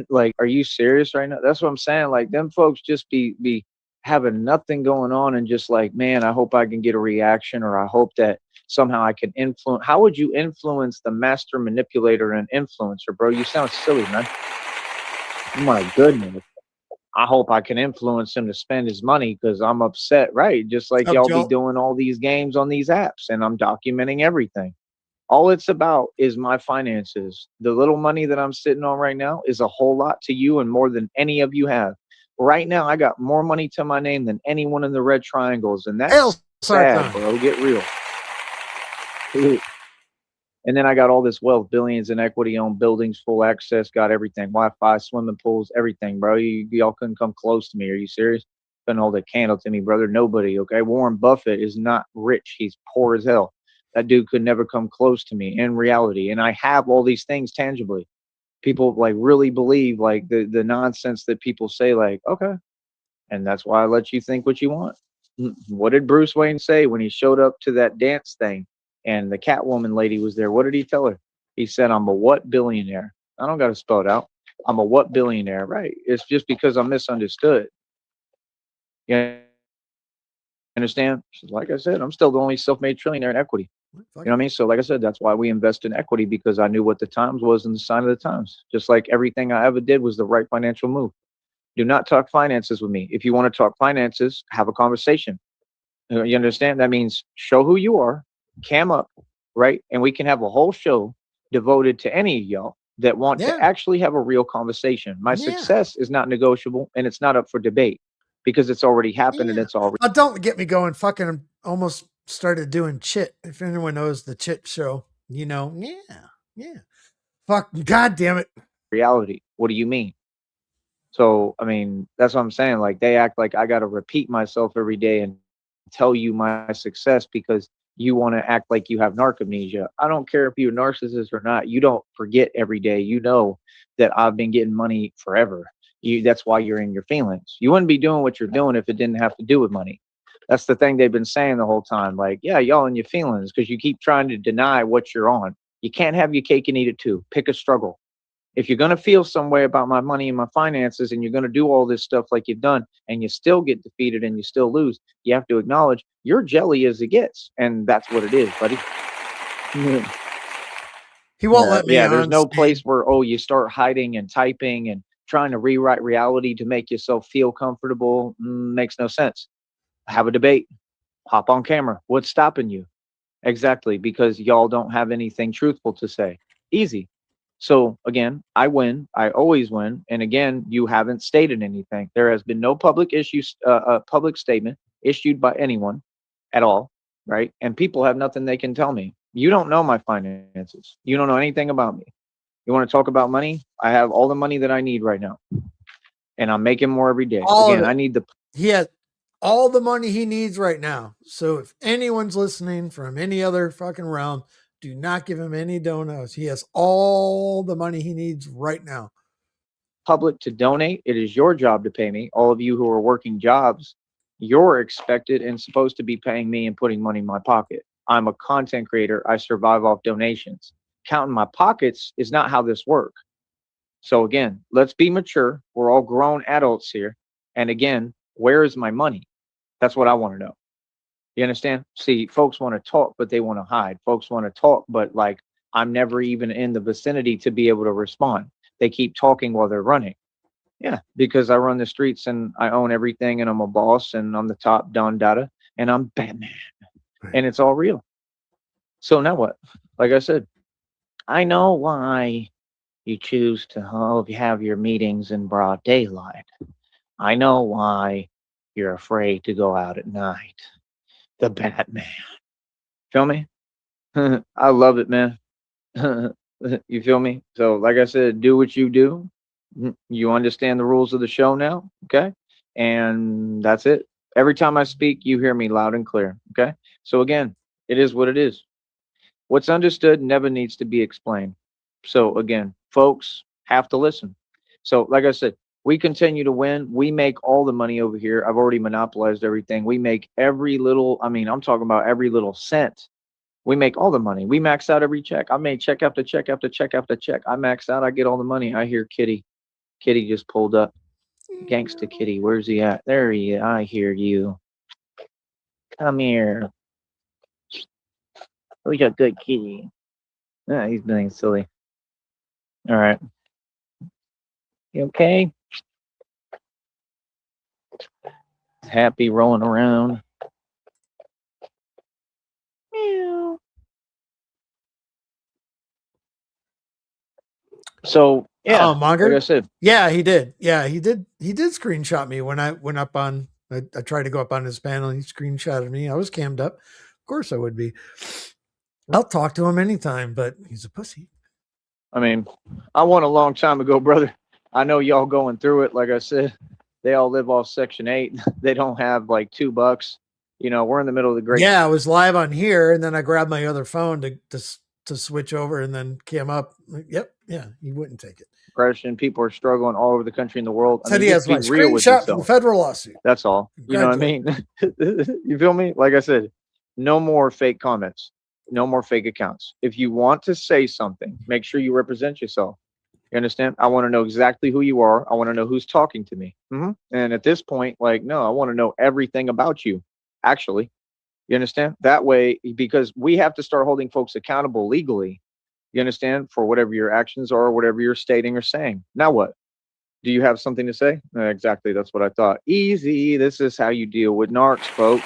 like, are you serious right now? That's what I'm saying. Like them folks just be having nothing going on and just like, man, I hope I can get a reaction, or I hope that somehow I can influence. How would you influence the master manipulator and influencer, bro? You sound silly, man. Oh my goodness. I hope I can influence him to spend his money because I'm upset, right? Just like Up, y'all be Joe. doing all these games on these apps, and I'm documenting everything. All it's about is my finances. The little money that I'm sitting on right now is a whole lot to you and more than any of you have. Right now, I got more money to my name than anyone in the red triangles, and Hail that's sad, Sarthon. bro. Get real. And then I got all this wealth, billions in equity owned buildings, full access, got everything, Wi-Fi, swimming pools, everything, bro. Y'all couldn't come close to me. Are you serious? Couldn't hold a candle to me, brother. Nobody. Okay. Warren Buffett is not rich. He's poor as hell. That dude could never come close to me in reality. And I have all these things tangibly. People like really believe like the nonsense that people say, like, okay. And that's why I let you think what you want. What did Bruce Wayne say when he showed up to that dance thing and the Catwoman lady was there? What did he tell her? He said, I'm a what billionaire. I don't got to spell it out. I'm a what billionaire, right? It's just because I'm misunderstood. You understand? Like I said, I'm still the only self-made trillionaire in equity. You know what I mean? So like I said, that's why we invest in equity, because I knew what the times was and the sign of the times. Just like everything I ever did was the right financial move. Do not talk finances with me. If you want to talk finances, have a conversation. You understand? That means show who you are, cam up, right? And we can have a whole show devoted to any of y'all that want to Yeah. actually have a real conversation. My Yeah. success is not negotiable, and it's not up for debate because it's already happened and Yeah. it's already. Don't get me going. Fucking almost started doing Chit. If anyone knows the Chit show, you know. Yeah. Fuck. God damn it. reality. What do you mean? So, I mean, that's what I'm saying. Like, they act like I got to repeat myself every day and tell you my success because you want to act like you have narcomnesia. I don't care if you're a narcissist or not. You don't forget every day. You know that I've been getting money forever. That's why you're in your feelings. You wouldn't be doing what you're doing if it didn't have to do with money. That's the thing they've been saying the whole time. Like, yeah, y'all in your feelings because you keep trying to deny what you're on. You can't have your cake and eat it too. Pick a struggle. If you're going to feel some way about my money and my finances, and you're going to do all this stuff like you've done, and you still get defeated and you still lose, you have to acknowledge you're jelly as it gets. And that's what it is, buddy. He won't let me Yeah, on. there's no Sneed. place where, oh, you start hiding and typing and trying to rewrite reality to make yourself feel comfortable. Makes no sense. Have a debate. Hop on camera. What's stopping you? Exactly, because y'all don't have anything truthful to say. Easy. So again, I win. I always win. And again, you haven't stated anything. There has been no public public statement issued by anyone at all, right? And people have nothing they can tell me. You don't know my finances. You don't know anything about me. You want to talk about money? I have all the money that I need right now, and I'm making more every day. All Again, of it. I need the He has all the money he needs right now. So if anyone's listening from any other fucking realm, do not give him any donuts. He has all the money he needs right now. public to donate. It is your job to pay me. All of you who are working jobs, you're expected and supposed to be paying me and putting money in my pocket. I'm a content creator. I survive off donations. Counting my pockets is not how this works. So again, let's be mature. We're all grown adults here. And again, where is my money? That's what I want to know. You understand? See, folks want to talk, but they want to hide. Folks want to talk, but like I'm never even in the vicinity to be able to respond. They keep talking while they're running. Yeah, because I run the streets and I own everything and I'm a boss and I'm the top Don Dada and I'm Batman and it's all real. So now what? Like I said, I know why you choose to have your meetings in broad daylight. I know why you're afraid to go out at night. The Batman. Feel me? I love it, man. You feel me? So, like I said, do what you do. You understand the rules of the show now, okay? And that's it. Every time I speak, you hear me loud and clear, okay? So again, it is what it is. What's understood never needs to be explained. So again, folks have to listen. So, like I said, we continue to win. We make all the money over here. I've already monopolized everything. We make every little, I mean, I'm talking about every little cent. We make all the money. We max out every check. I made check after check after check after check. I max out. I get all the money. I hear Kitty. Kitty just pulled up. Gangsta kitty, where's he at? There he is. I hear you. Come here. Who's a good kitty? Ah, he's being silly. All right. You okay? Happy rolling around. Meow. So yeah, Oh, Monger? like I said, Yeah, he did. Yeah, he did. He did screenshot me when I went up on. I tried to go up on his panel. He screenshotted me. I was cammed up. Of course, I would be. I'll talk to him anytime, but he's a pussy. I mean, I won a long time ago, brother. I know y'all going through it. Like I said, they all live off Section 8. They don't have like $2. You know, we're in the middle of the great Yeah, I was live on here, and then I grabbed my other phone to switch over, and then came up. Yep, yeah, he wouldn't take it. depression. People are struggling all over the country and the world. I Said mean, he just has be my real with screenshot from the yourself. federal lawsuit. That's all. You know what I mean? You feel me? Like I said, no more fake comments, no more fake accounts. If you want to say something, make sure you represent yourself. You understand? I want to know exactly who you are. I want to know who's talking to me. And at this point, like, no, I want to know everything about you, actually. You understand? That way, because we have to start holding folks accountable legally, you understand, for whatever your actions are, whatever you're stating or saying. Now what? Do you have something to say? Exactly. That's what I thought. Easy. This is how you deal with narcs, folks.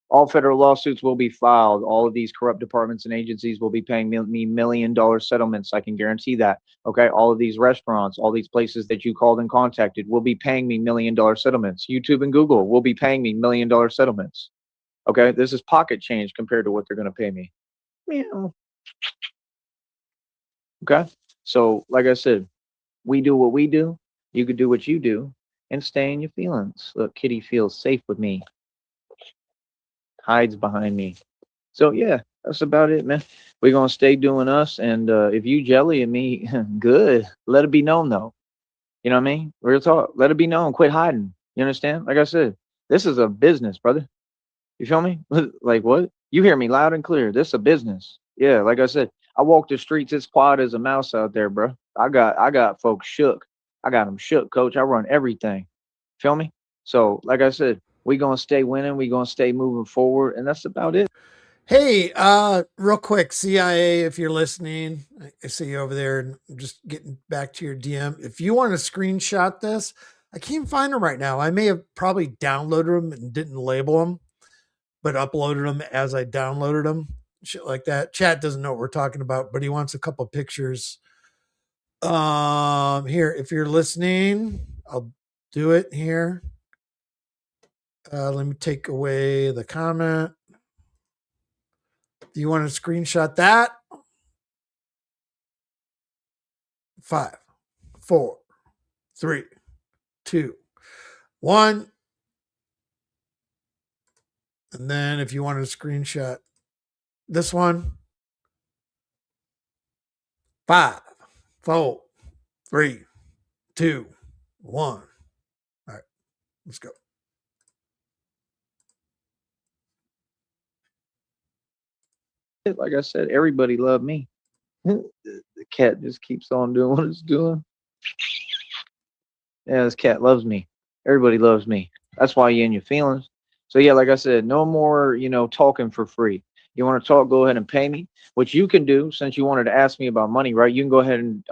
All federal lawsuits will be filed. All of these corrupt departments and agencies will be paying me $1 million settlements. I can guarantee that. Okay. All of these restaurants, all these places that you called and contacted will be paying me $1 million settlements. YouTube and Google will be paying me $1 million settlements. Okay. This is pocket change compared to what they're going to pay me. Meow. Okay. So, like I said, we do what we do. You could do what you do and stay in your feelings. Look, Kitty feels safe with me, hides behind me. So yeah, that's about it, man. We're gonna stay doing us, and if you jelly of me, good. Let it be known, though. You know what I mean? Real talk. Let it be known. Quit hiding. You understand? Like I said, this is a business, brother. You feel me? Like what? You hear me loud and clear. This is a business. Yeah, like I said, I walk the streets. It's quiet as a mouse out there, bro. I got folks shook. I got them shook, coach. I run everything. Feel me? So, like I said, we gonna stay winning. We gonna stay moving forward, and that's about it. Hey, real quick, CIA, if you're listening, I see you over there, and I'm just getting back to your DM. If you want to screenshot this, I can't find them right now. I may have probably downloaded them and didn't label them, but uploaded them as I downloaded them, shit like that. Chat doesn't know what we're talking about, but he wants a couple pictures. Here, if you're listening, I'll do it here. Let me take away the comment. Do you want to screenshot that? 5, 4, 3, 2, 1. And then if you want to screenshot this one, 5, 4, 3, 2, 1. All right, let's go. Like I said, everybody loved me. The cat just keeps on doing what it's doing. Yeah, this cat loves me. Everybody loves me. That's why you're in your feelings. So yeah, like I said, no more, talking for free. You want to talk, go ahead and pay me. What you can do, since you wanted to ask me about money, right? You can go ahead and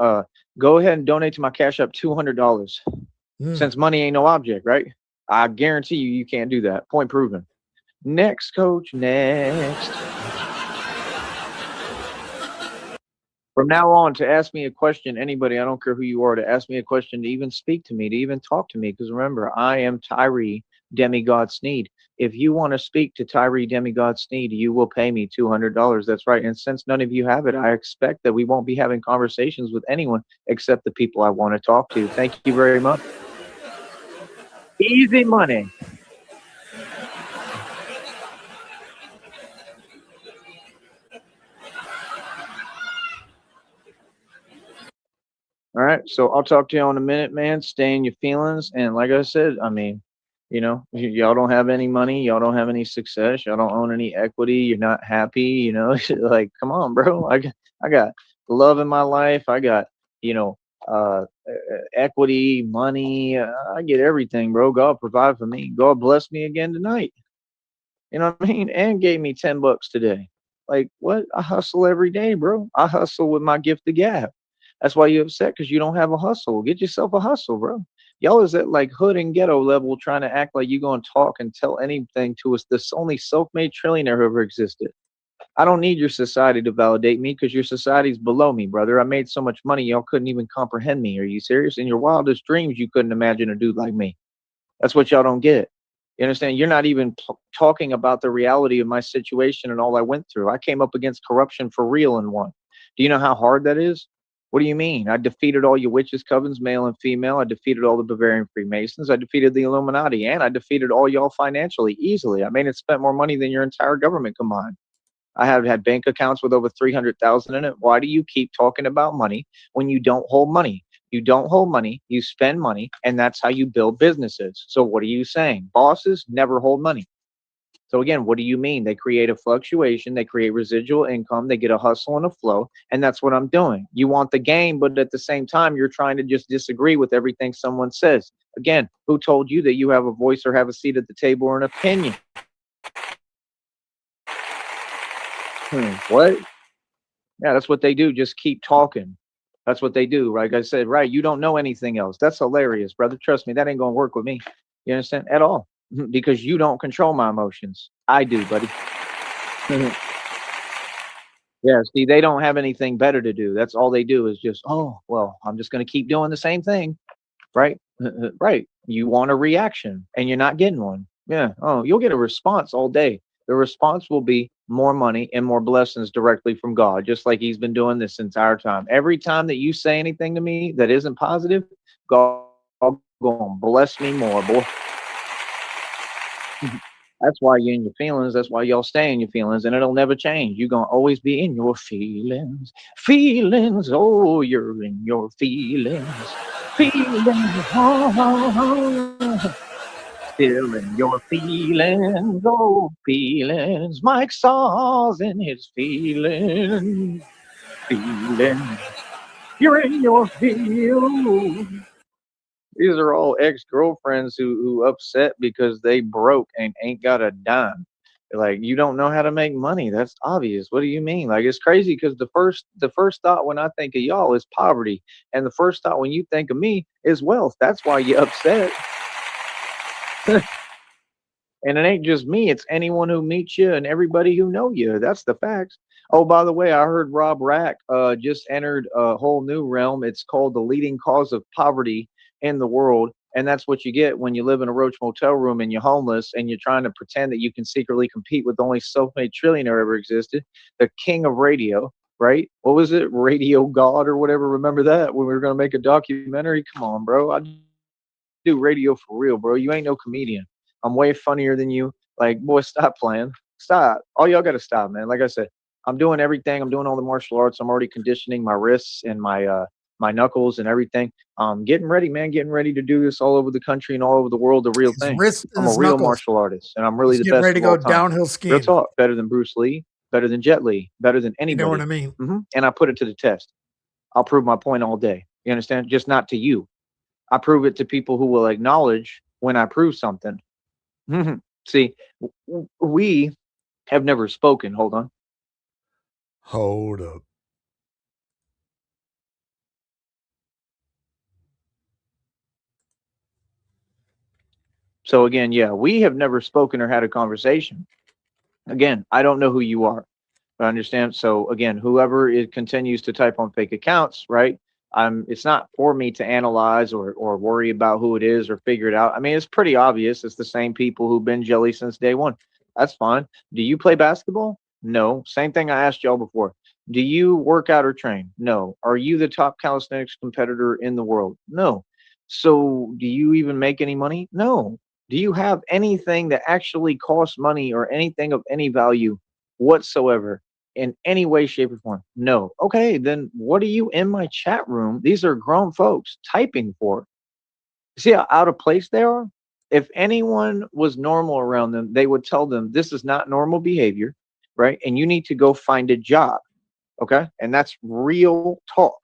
donate to my Cashapp $200. Since money ain't no object, right? I guarantee you can't do that. Point proven. Next, coach, next. From now on, to ask me a question, anybody, I don't care who you are, to ask me a question, to even speak to me, to even talk to me, because remember, I am Tyree Demigod Sneed. If you want to speak to Tyree Demigod Sneed, you will pay me $200. That's right. And since none of you have it, I expect that we won't be having conversations with anyone except the people I want to talk to. Thank you very much. Easy money. All right. So I'll talk to you in a minute, man. Stay in your feelings. And like I said, I mean, y'all don't have any money. Y'all don't have any success. Y'all don't own any equity. You're not happy. Like, come on, bro. I got love in my life. I got, equity, money. I get everything, bro. God provide for me. God bless me again tonight. You know what I mean? And gave me $10 today. Like what? I hustle every day, bro. I hustle with my gift of gab. That's why you're upset because you don't have a hustle. Get yourself a hustle, bro. Y'all is at like hood and ghetto level trying to act like you gonna talk and tell anything to us. This only self-made trillionaire who ever existed. I don't need your society to validate me because your society's below me, brother. I made so much money y'all couldn't even comprehend me. Are you serious? In your wildest dreams, you couldn't imagine a dude like me. That's what y'all don't get. You understand? You're not even talking about the reality of my situation and all I went through. I came up against corruption for real and won. Do you know how hard that is? What do you mean? I defeated all your witches, covens, male and female. I defeated all the Bavarian Freemasons. I defeated the Illuminati, and I defeated all y'all financially easily. I made it spent more money than your entire government combined. I have had bank accounts with over 300,000 in it. Why do you keep talking about money when you don't hold money? You don't hold money, you spend money, and that's how you build businesses. So what are you saying? Bosses never hold money. So again, what do you mean? They create a fluctuation, they create residual income, they get a hustle and a flow, and that's what I'm doing. You want the game, but at the same time, you're trying to just disagree with everything someone says. Again, who told you that you have a voice or have a seat at the table or an opinion? What? Yeah, that's what they do. Just keep talking. That's what they do. Like I said, right? You don't know anything else. That's hilarious, brother. Trust me, that ain't gonna work with me. You understand? At all. Because you don't control my emotions. I do, buddy. Yeah, see, they don't have anything better to do. That's all they do is just, oh, well, I'm just gonna keep doing the same thing. Right? Right. You want a reaction and you're not getting one. Yeah. Oh, you'll get a response all day. The response will be more money and more blessings directly from God, just like he's been doing this entire time. Every time that you say anything to me that isn't positive, God gonna bless me more, boy. That's why you're in your feelings. That's why y'all stay in your feelings, and it'll never change. You're gonna always be in your feelings. Feelings, oh, you're in your feelings. Feelings, oh. Still in your feelings, oh, feelings. Mike Saw's in his feelings. Feelings, you're in your feelings. These are all ex-girlfriends who upset because they broke and ain't got a dime. Like, you don't know how to make money. That's obvious. What do you mean? Like, it's crazy because the first thought when I think of y'all is poverty, and the first thought when you think of me is wealth. That's why you upset. And it ain't just me, it's anyone who meets you and everybody who know you. That's the facts. Oh, by the way, I heard Rob Rack just entered a whole new realm. It's called the leading cause of poverty in the world. And that's what you get when you live in a Roach Motel room and you're homeless and you're trying to pretend that you can secretly compete with the only self-made trillionaire ever existed, the king of radio, right? What was it? Radio God or whatever. Remember that when we were going to make a documentary? Come on, bro. I do radio for real, bro. You ain't no comedian. I'm way funnier than you. Like, boy, stop playing. Stop. All y'all got to stop, man. Like I said, I'm doing everything. I'm doing all the martial arts. I'm already conditioning my wrists and my knuckles and everything. Getting ready, man. Getting ready to do this all over the country and all over the world. The real His thing. wrist and I'm a his real knuckles. martial artist, and I'm really He's the getting best ready to of all go time. downhill Real skiing. talk. Better than Bruce Lee. Better than Jet Li. Better than You anybody. know what I mean? And I put it to the test. I'll prove my point all day. You understand? Just not to you. I prove it to people who will acknowledge when I prove something. See, we have never spoken. Hold on. Hold up. So again, yeah, we have never spoken or had a conversation. Again, I don't know who you are. I understand. So again, whoever it continues to type on fake accounts, right? It's not for me to analyze or worry about who it is or figure it out. I mean, it's pretty obvious. It's the same people who've been jelly since day one. That's fine. Do you play basketball? No. Same thing I asked y'all before. Do you work out or train? No. Are you the top calisthenics competitor in the world? No. So do you even make any money? No. Do you have anything that actually costs money or anything of any value whatsoever in any way, shape, or form? No. Okay, then what are you in my chat room? These are grown folks typing for. See how out of place they are? If anyone was normal around them, they would tell them this is not normal behavior, right? And you need to go find a job. Okay. And that's real talk.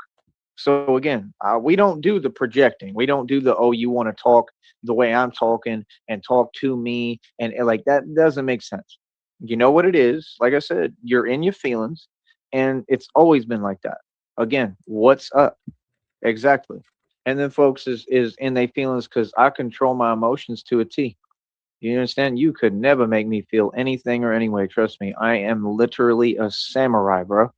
So again, we don't do the projecting. We don't do the, oh, you want to talk the way I'm talking and talk to me, and like that doesn't make sense. You know what it is? Like I said, you're in your feelings, and it's always been like that. Again, what's up? Exactly. And then folks is in their feelings because I control my emotions to a T. You understand? You could never make me feel anything or anyway. Trust me. I am literally a samurai, bro.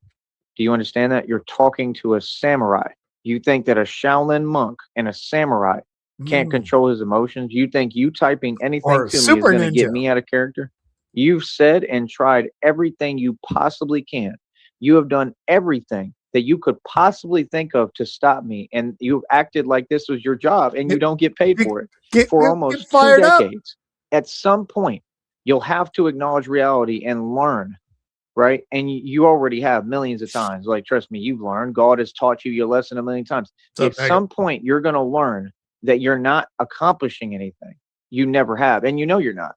Do you understand that? You're talking to a samurai. You think that a Shaolin monk and a samurai can't Mm. control his emotions? You think you typing anything Or a to me is super going to get ninja. me out of character? You've said and tried everything you possibly can. You have done everything that you could possibly think of to stop me, and you've acted like this was your job, and you Get, don't get paid get, for it for get almost two fired up. decades. At some point, you'll have to acknowledge reality and learn, right? And you already have millions of times. Like, trust me, you've learned. God has taught you your lesson a million times. What's At up, Megan? some point, you're going to learn that you're not accomplishing anything. You never have, and you know you're not.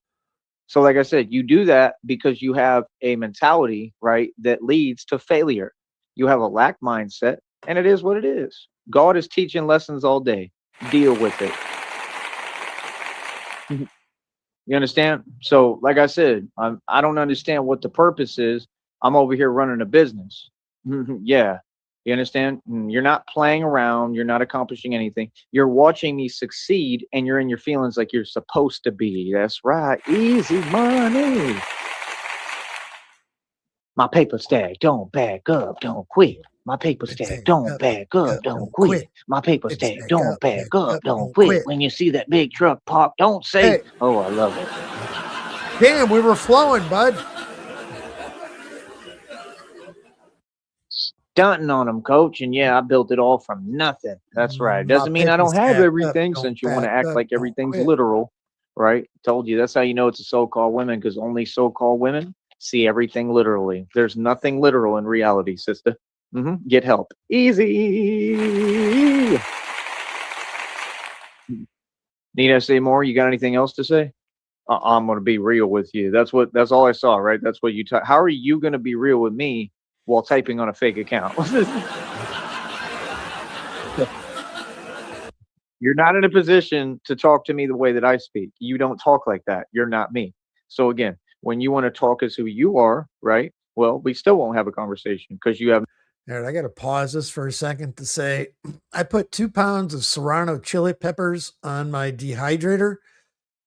So, like I said, you do that because you have a mentality, right, that leads to failure. You have a lack mindset, and it is what it is. God is teaching lessons all day. Deal with it. You understand? So, like I said, I don't understand what the purpose is. I'm over here running a business. Yeah. You understand? You're not playing around. You're not accomplishing anything. You're watching me succeed, and you're in your feelings like you're supposed to be. That's right. Easy money. My paper stack, don't back up, don't quit. My paper stack, don't back up, don't Don't quit. quit. My paper It's stack, back don't up, back up, don't don't quit. quit. When you see that big truck park, don't say, Hey, oh, I love it. damn, we were flowing, bud. Stunting on them, coach. And yeah, I built it all from nothing. That's right. My Doesn't mean I paper don't have stack up, everything, don't since you want to back act up, like don't everything's quit. literal, right? Told you. That's how you know it's a so-called women, because only so-called women see everything literally. There's nothing literal in reality, sister. Get help. Easy. Need I say more? You got anything else to say? I'm going to be real with you. That's all I saw, right? That's what you type. How are you going to be real with me while typing on a fake account? You're not in a position to talk to me the way that I speak. You don't talk like that. You're not me. So again, when you want to talk as who you are, right? Well, we still won't have a conversation because you have. All right, I got to pause this for a second to say I put 2 pounds of Serrano chili peppers on my dehydrator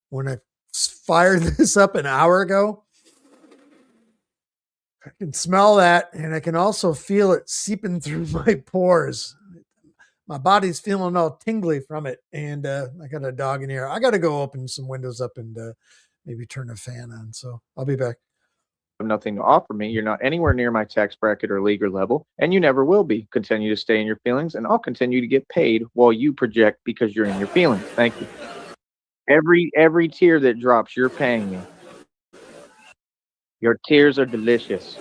when I fired this up an hour ago. I can smell that, and I can also feel it seeping through my pores. My body's feeling all tingly from it, and I got a dog in here. I got to go open some windows up and maybe turn a fan on. So I'll be back. Nothing to offer me. You're not anywhere near my tax bracket or legal level, and you never will be. Continue to stay in your feelings, and I'll continue to get paid while you project because you're in your feelings. Thank you. Every tear that drops, you're paying me. Your tears are delicious.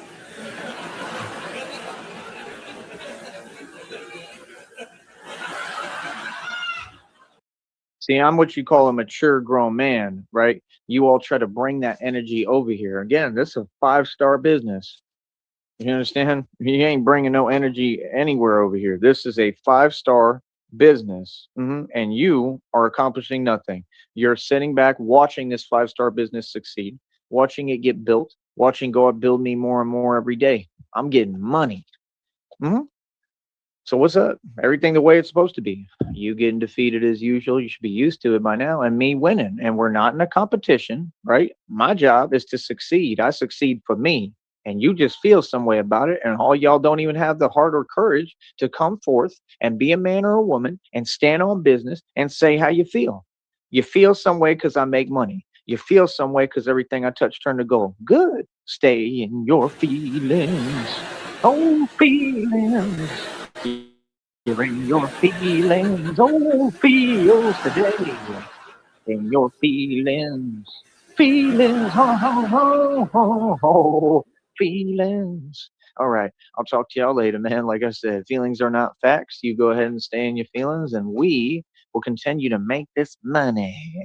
See, I'm what you call a mature grown man, right? You all try to bring that energy over here. Again, this is a five-star business. You understand? You ain't bringing no energy anywhere over here. This is a five-star business, and you are accomplishing nothing. You're sitting back watching this five-star business succeed, watching it get built, watching God build me more and more every day. I'm getting money. hmm So what's up? Everything the way it's supposed to be. You getting defeated as usual. You should be used to it by now. And me winning. And we're not in a competition, right? My job is to succeed. I succeed for me. And you just feel some way about it. And all y'all don't even have the heart or courage to come forth and be a man or a woman and stand on business and say how you feel. You feel some way because I make money. You feel some way because everything I touch turn to gold. Good. Stay in your feelings. Oh, feelings. You're in your feelings, oh, feels today. In your feelings, feelings, ho, ho, ho, ho, ho, feelings. All right, I'll talk to y'all later, man. Like I said, feelings are not facts. You go ahead and stay in your feelings, and we will continue to make this money.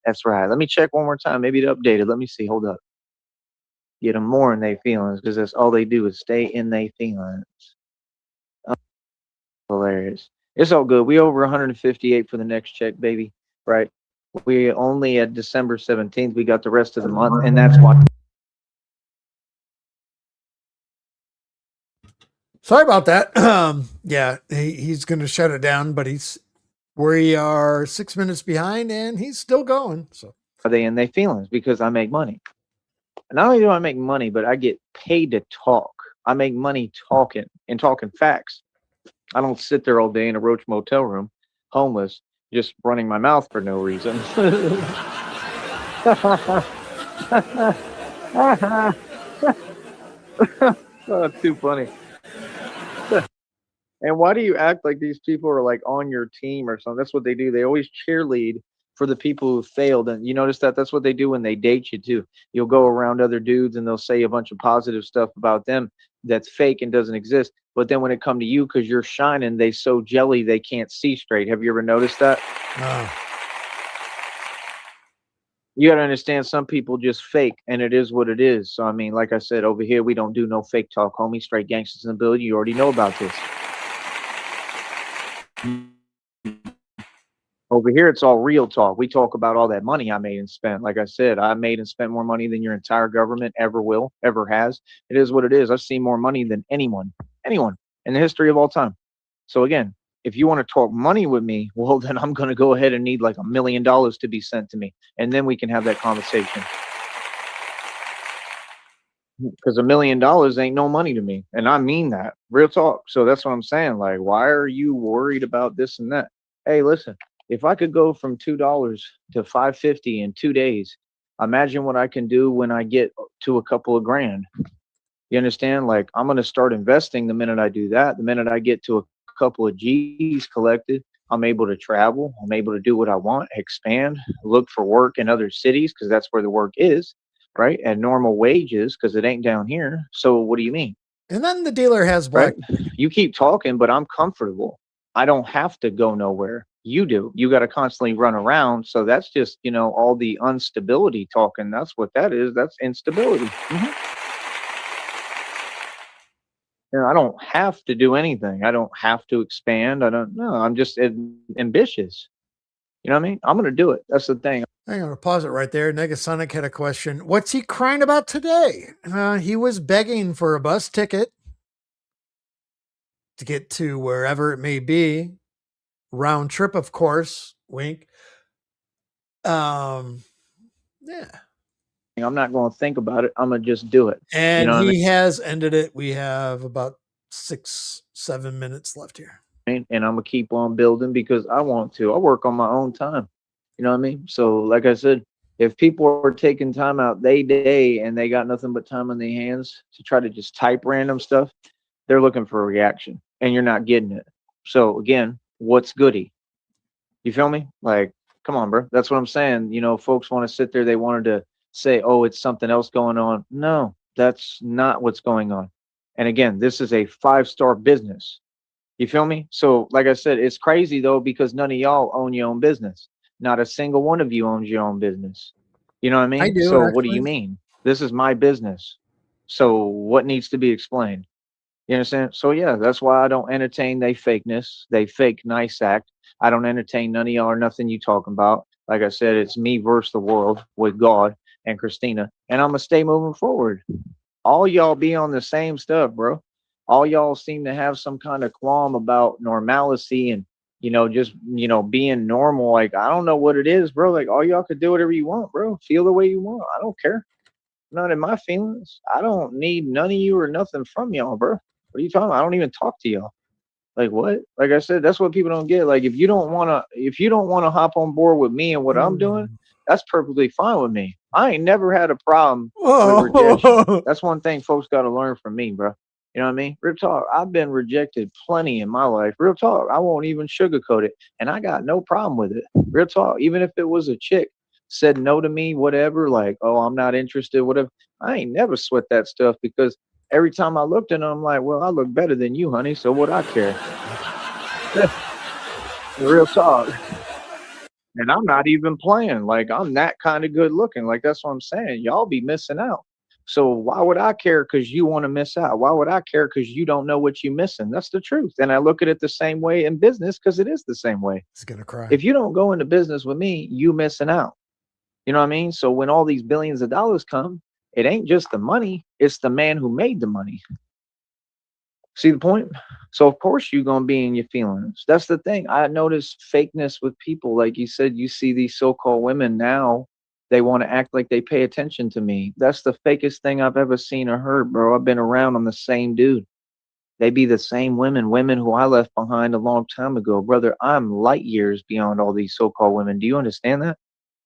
That's right. Let me check one more time. Maybe it updated. Let me see. Hold up. Get them more in their feelings because that's all they do is stay in their feelings. hilarious. It's all good. We over 158 for the next check, baby. Right? We only at December 17th. We got the rest of the month, and that's why. Sorry about that. Yeah, he's going to shut it down, but we are 6 minutes behind, and he's still going. So Are they in their feelings? Because I make money. Not only do I make money, but I get paid to talk. I make money talking and talking facts. I don't sit there all day in a Roach motel room, homeless, just running my mouth for no reason. Oh, that's too funny. And why do you act like these people are like on your team or something? That's what they do. They always cheerlead for the people who failed. And you notice that that's what they do when they date you too. You'll go around other dudes and they'll say a bunch of positive stuff about them that's fake and doesn't exist. But then when it come to you, because you're shining, they so jelly they can't see straight. Have you ever noticed that? You got to understand, some people just fake, and it is what it is. So I mean, like I said, over here we don't do no fake talk, homie. Straight gangsters in the building. You already know about this. Over here, it's all real talk. We talk about all that money I made and spent. Like I said, I made and spent more money than your entire government ever will, ever has. It is what it is. I've seen more money than anyone in the history of all time. So again, if you want to talk money with me, well, then I'm going to go ahead and need like $1 million to be sent to me. And then we can have that conversation. Because $1 million ain't no money to me. And I mean that. Real talk. So that's what I'm saying. Like, why are you worried about this and that? Hey, listen. If I could go from $2 to $5.50 in 2 days, imagine what I can do when I get to a couple of grand. You understand? Like, I'm going to start investing the minute I do that. The minute I get to a couple of G's collected, I'm able to travel. I'm able to do what I want, expand, look for work in other cities because that's where the work is, right? At normal wages because it ain't down here. So what do you mean? and then the dealer has black. Right? You keep talking, but I'm comfortable. I don't have to go nowhere. You do. You got to constantly run around. So that's just, all the instability talking. That's what that is. That's instability. I don't have to do anything. I don't have to expand. I don't know. I'm just ambitious. You know what I mean? I'm going to do it. That's the thing. I'm going to pause it right there. Negasonic had a question. What's he crying about today? He was begging for a bus ticket to get to wherever it may be. Round trip, of course. Wink. Yeah. I'm not going to think about it. I'm going to just do it. And he has ended it. We have about 6-7 minutes left here. And I'm going to keep on building because I want to. I work on my own time. You know what I mean? So like I said, if people are taking time out they day and they got nothing but time on their hands to try to just type random stuff, they're looking for a reaction and you're not getting it. So again, what's goody? You feel me? Like, come on, bro. That's what I'm saying. Folks want to sit there. They wanted to say, oh, it's something else going on. No, that's not what's going on. And again, this is a 5-star business. You feel me? So like I said, it's crazy though, because none of y'all own your own business. Not a single one of you owns your own business. You know what I mean? I do, so actually. What do you mean? This is my business. So what needs to be explained? You understand? So yeah, that's why I don't entertain they fakeness. They fake nice act. I don't entertain none of y'all or nothing you talking about. Like I said, it's me versus the world with God and Christina. And I'm going to stay moving forward. All y'all be on the same stuff, bro. All y'all seem to have some kind of qualm about normalcy and, just, being normal. Like, I don't know what it is, bro. Like, all y'all could do whatever you want, bro. Feel the way you want. I don't care. Not in my feelings. I don't need none of you or nothing from y'all, bro. What are you talking about? I don't even talk to y'all. Like what? Like I said, that's what people don't get. Like if you don't wanna hop on board with me and what I'm doing, that's perfectly fine with me. I ain't never had a problem with rejection. That's one thing folks gotta learn from me, bro. You know what I mean? Real talk. I've been rejected plenty in my life. Real talk. I won't even sugarcoat it. And I got no problem with it. Real talk. Even if it was a chick said no to me, whatever, like, oh, I'm not interested, whatever. I ain't never sweat that stuff because every time I looked at them, I'm like, well, I look better than you, honey, so what I care? Real talk. And I'm not even playing. Like, I'm that kind of good looking. Like, that's what I'm saying. Y'all be missing out. So why would I care because you want to miss out? Why would I care because you don't know what you're missing? That's the truth. And I look at it the same way in business because it is the same way. He's gonna cry. If you don't go into business with me, you missing out. You know what I mean? So when all these billions of dollars come, it ain't just the money, it's the man who made the money. See the point? So of course you're gonna be in your feelings. That's the thing. I notice fakeness with people. Like you said, you see these so-called women now, they want to act like they pay attention to me. That's the fakest thing I've ever seen or heard, bro. I've been around. I'm the same dude. They be the same women who I left behind a long time ago. Brother, I'm light years beyond all these so-called women. Do you understand that?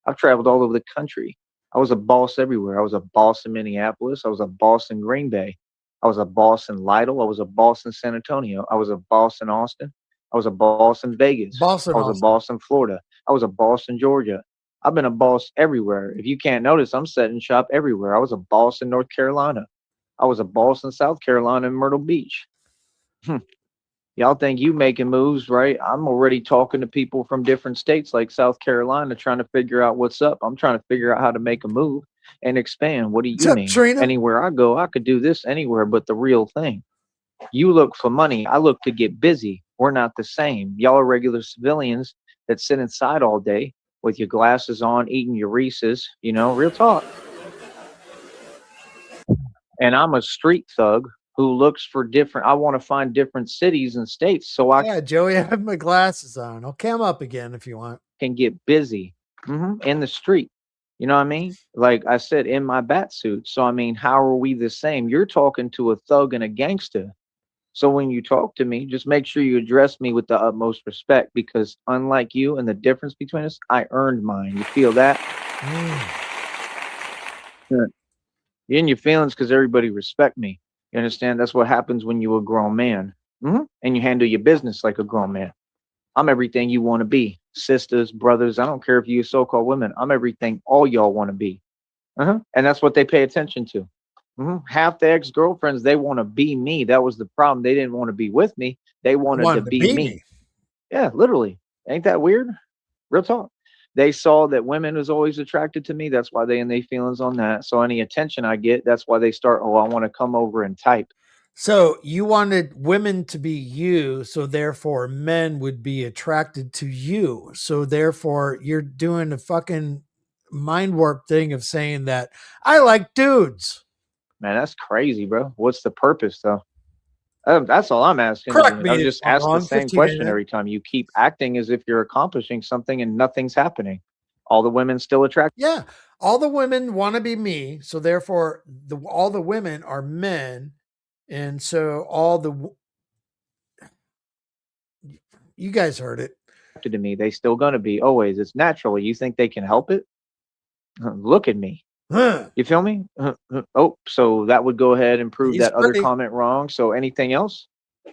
I've traveled all over the country. I was a boss everywhere. I was a boss in Minneapolis. I was a boss in Green Bay. I was a boss in Lytle. I was a boss in San Antonio. I was a boss in Austin. I was a boss in Vegas. Boss in I was a Austin. boss in Florida. I was a boss in Georgia. I've been a boss everywhere. If you can't notice, I'm setting shop everywhere. I was a boss in North Carolina. I was a boss in South Carolina and Myrtle Beach. Y'all think you making moves, right? I'm already talking to people from different states like South Carolina trying to figure out what's up. I'm trying to figure out how to make a move and expand. What do What's you up, mean? Trina? Anywhere I go, I could do this anywhere, but the real thing. You look for money. I look to get busy. We're not the same. Y'all are regular civilians that sit inside all day with your glasses on, eating your Reese's, you know, real talk. And I'm a street thug who looks for different, I want to find different cities and states so I Yeah, Joey, I have my glasses on. I'll cam up again if you want. can get busy in the street. You know what I mean? Like I said, in my bat suit. So, I mean, how are we the same? You're talking to a thug and a gangster. So when you talk to me, just make sure you address me with the utmost respect because unlike you and the difference between us, I earned mine. You feel that? Yeah. You're in your feelings because everybody respect me. You understand? That's what happens when you're a grown man. And you handle your business like a grown man. I'm everything you want to be. Sisters, brothers, I don't care if you're so-called women. I'm everything all y'all want to be. And that's what they pay attention to. Half the ex-girlfriends, they want to be me. That was the problem. They didn't want to be with me. They wanted to be me. Yeah, literally. Ain't that weird? Real talk. They saw that women was always attracted to me. That's why they in their feelings on that. So any attention I get, that's why they start, oh, I want to come over and type. So you wanted women to be you, so therefore men would be attracted to you. So therefore you're doing a fucking mind warp thing of saying that I like dudes. Man, that's crazy, bro. What's the purpose, though? That's all I'm asking. Correct me I if just I'm ask the wrong. same 15 question minutes. every time. You keep acting as if you're accomplishing something and nothing's happening. All the women still attracted. Yeah, all the women want to be me, so therefore all the women are men, and so you guys heard it. To me, they still gonna be always. It's natural. You think they can help it? Look at me. You feel me? Oh, so that would go ahead and prove He's that other pretty. comment wrong. So anything else?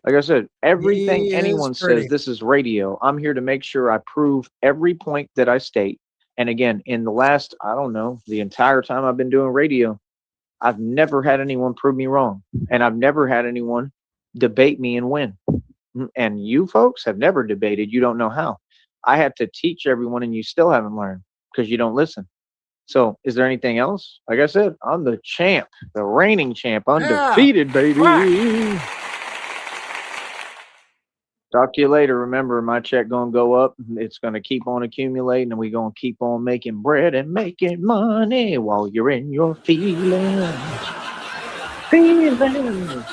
Like I said, everything He is anyone pretty. says, this is radio. I'm here to make sure I prove every point that I state. And again, in the last, I don't know, the entire time I've been doing radio, I've never had anyone prove me wrong. And I've never had anyone debate me and win. And you folks have never debated. You don't know how. I had to teach everyone, and you still haven't learned because you don't listen. So, is there anything else? Like I said, I'm the champ, the reigning champ, undefeated, baby. Talk to you later. Remember, my check gonna go up. It's gonna keep on accumulating, and we gonna keep on making bread and making money while you're in your feelings. Feelings.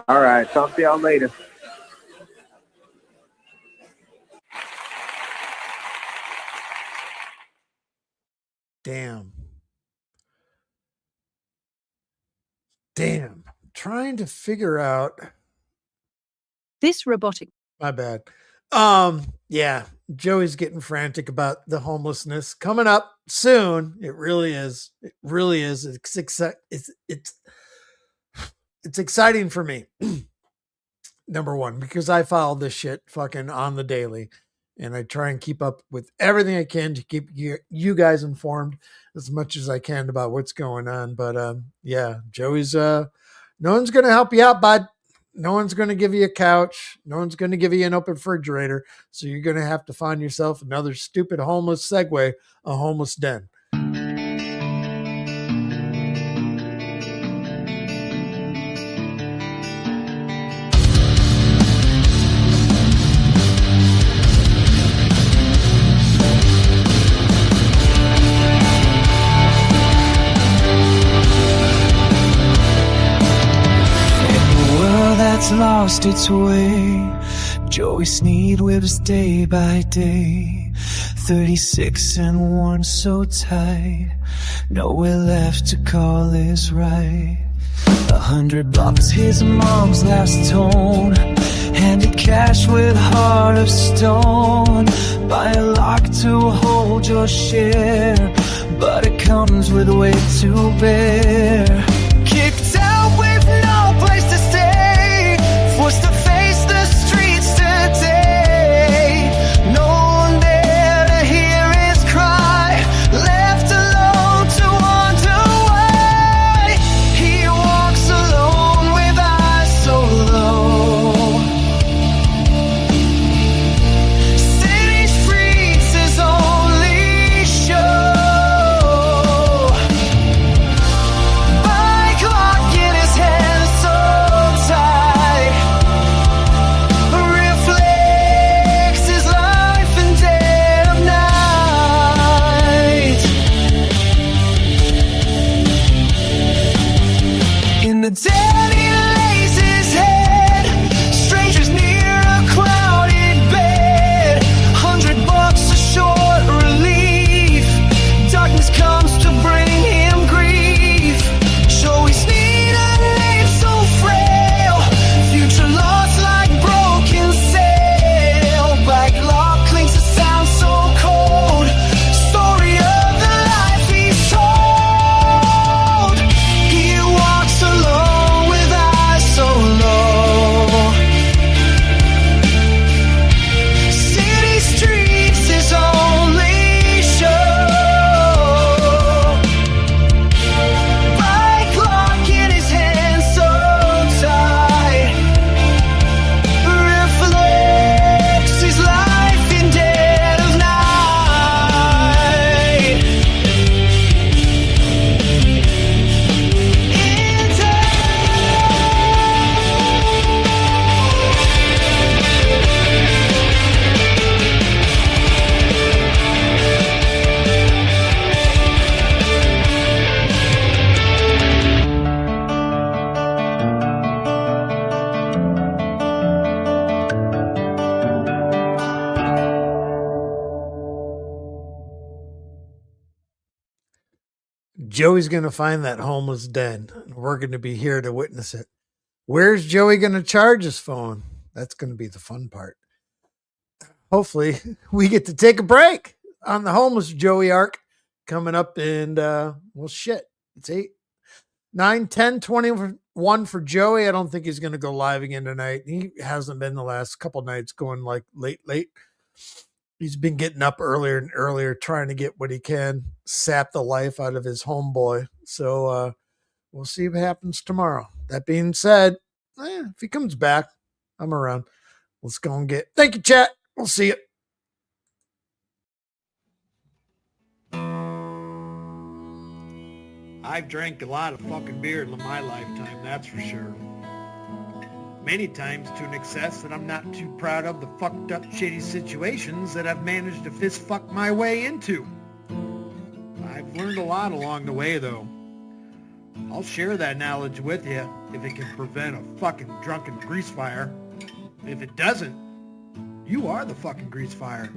All right. Talk to y'all later. Damn. Trying to figure out this robotic. My bad. Yeah, Joey's getting frantic about the homelessness coming up soon. It really is. It really is. It's exciting for me. Number one, because I follow this shit fucking on the daily, and I try and keep up with everything I can to keep you guys informed as much as I can about what's going on. But yeah, Joey's no one's gonna help you out, bud. No one's going to give you a couch. No one's going to give you an open refrigerator. So you're going to have to find yourself another stupid homeless segue, a homeless den. it's lost its way. Joey Sneed lives day by day. 36 and one so tight, nowhere left to call his right. $100, his mom's last tone. Handed cash with heart of stone. Buy a lock to hold your share, but it comes with weight to bear. Kicked out with no place to stay, forced to face the streets today. No one there to hear his cry, left alone to wonder why. He walks alone with eyes so low. City streets his only show. Bike lock in his hand so tight, reflects his life in dead of night. In the dead he lays his head, strangers near a crowded bed. $100 a short relief, darkness comes to bring him grief. Joey Sneed, a name so frail, future lost like broken sail. Black lock clings to sound so cold, story of the life he's told. He walks alone with eyes so low. City streets his only show. Bike lock in his hand so tight, reflects his life in dead of night. Joey's going to find that homeless den, and we're going to be here to witness it. Where's Joey going to charge his phone? That's going to be the fun part. Hopefully, we get to take a break on the homeless Joey arc coming up. And, well, shit. It's 8, 9, 10, 21 for Joey. I don't think he's going to go live again tonight. He hasn't been the last couple nights going like late. He's been getting up earlier and earlier, trying to get what he can, sap the life out of his homeboy. So we'll see what happens tomorrow. That being said, if he comes back, I'm around. Let's go and get. Thank you, chat. We'll see you. I've drank a lot of fucking beer in my lifetime, that's for sure. Many times to an excess that I'm not too proud of the fucked up shitty situations that I've managed to fist fuck my way into. I've learned a lot along the way though. I'll share that knowledge with you if it can prevent a fucking drunken grease fire. If it doesn't, you are the fucking grease fire.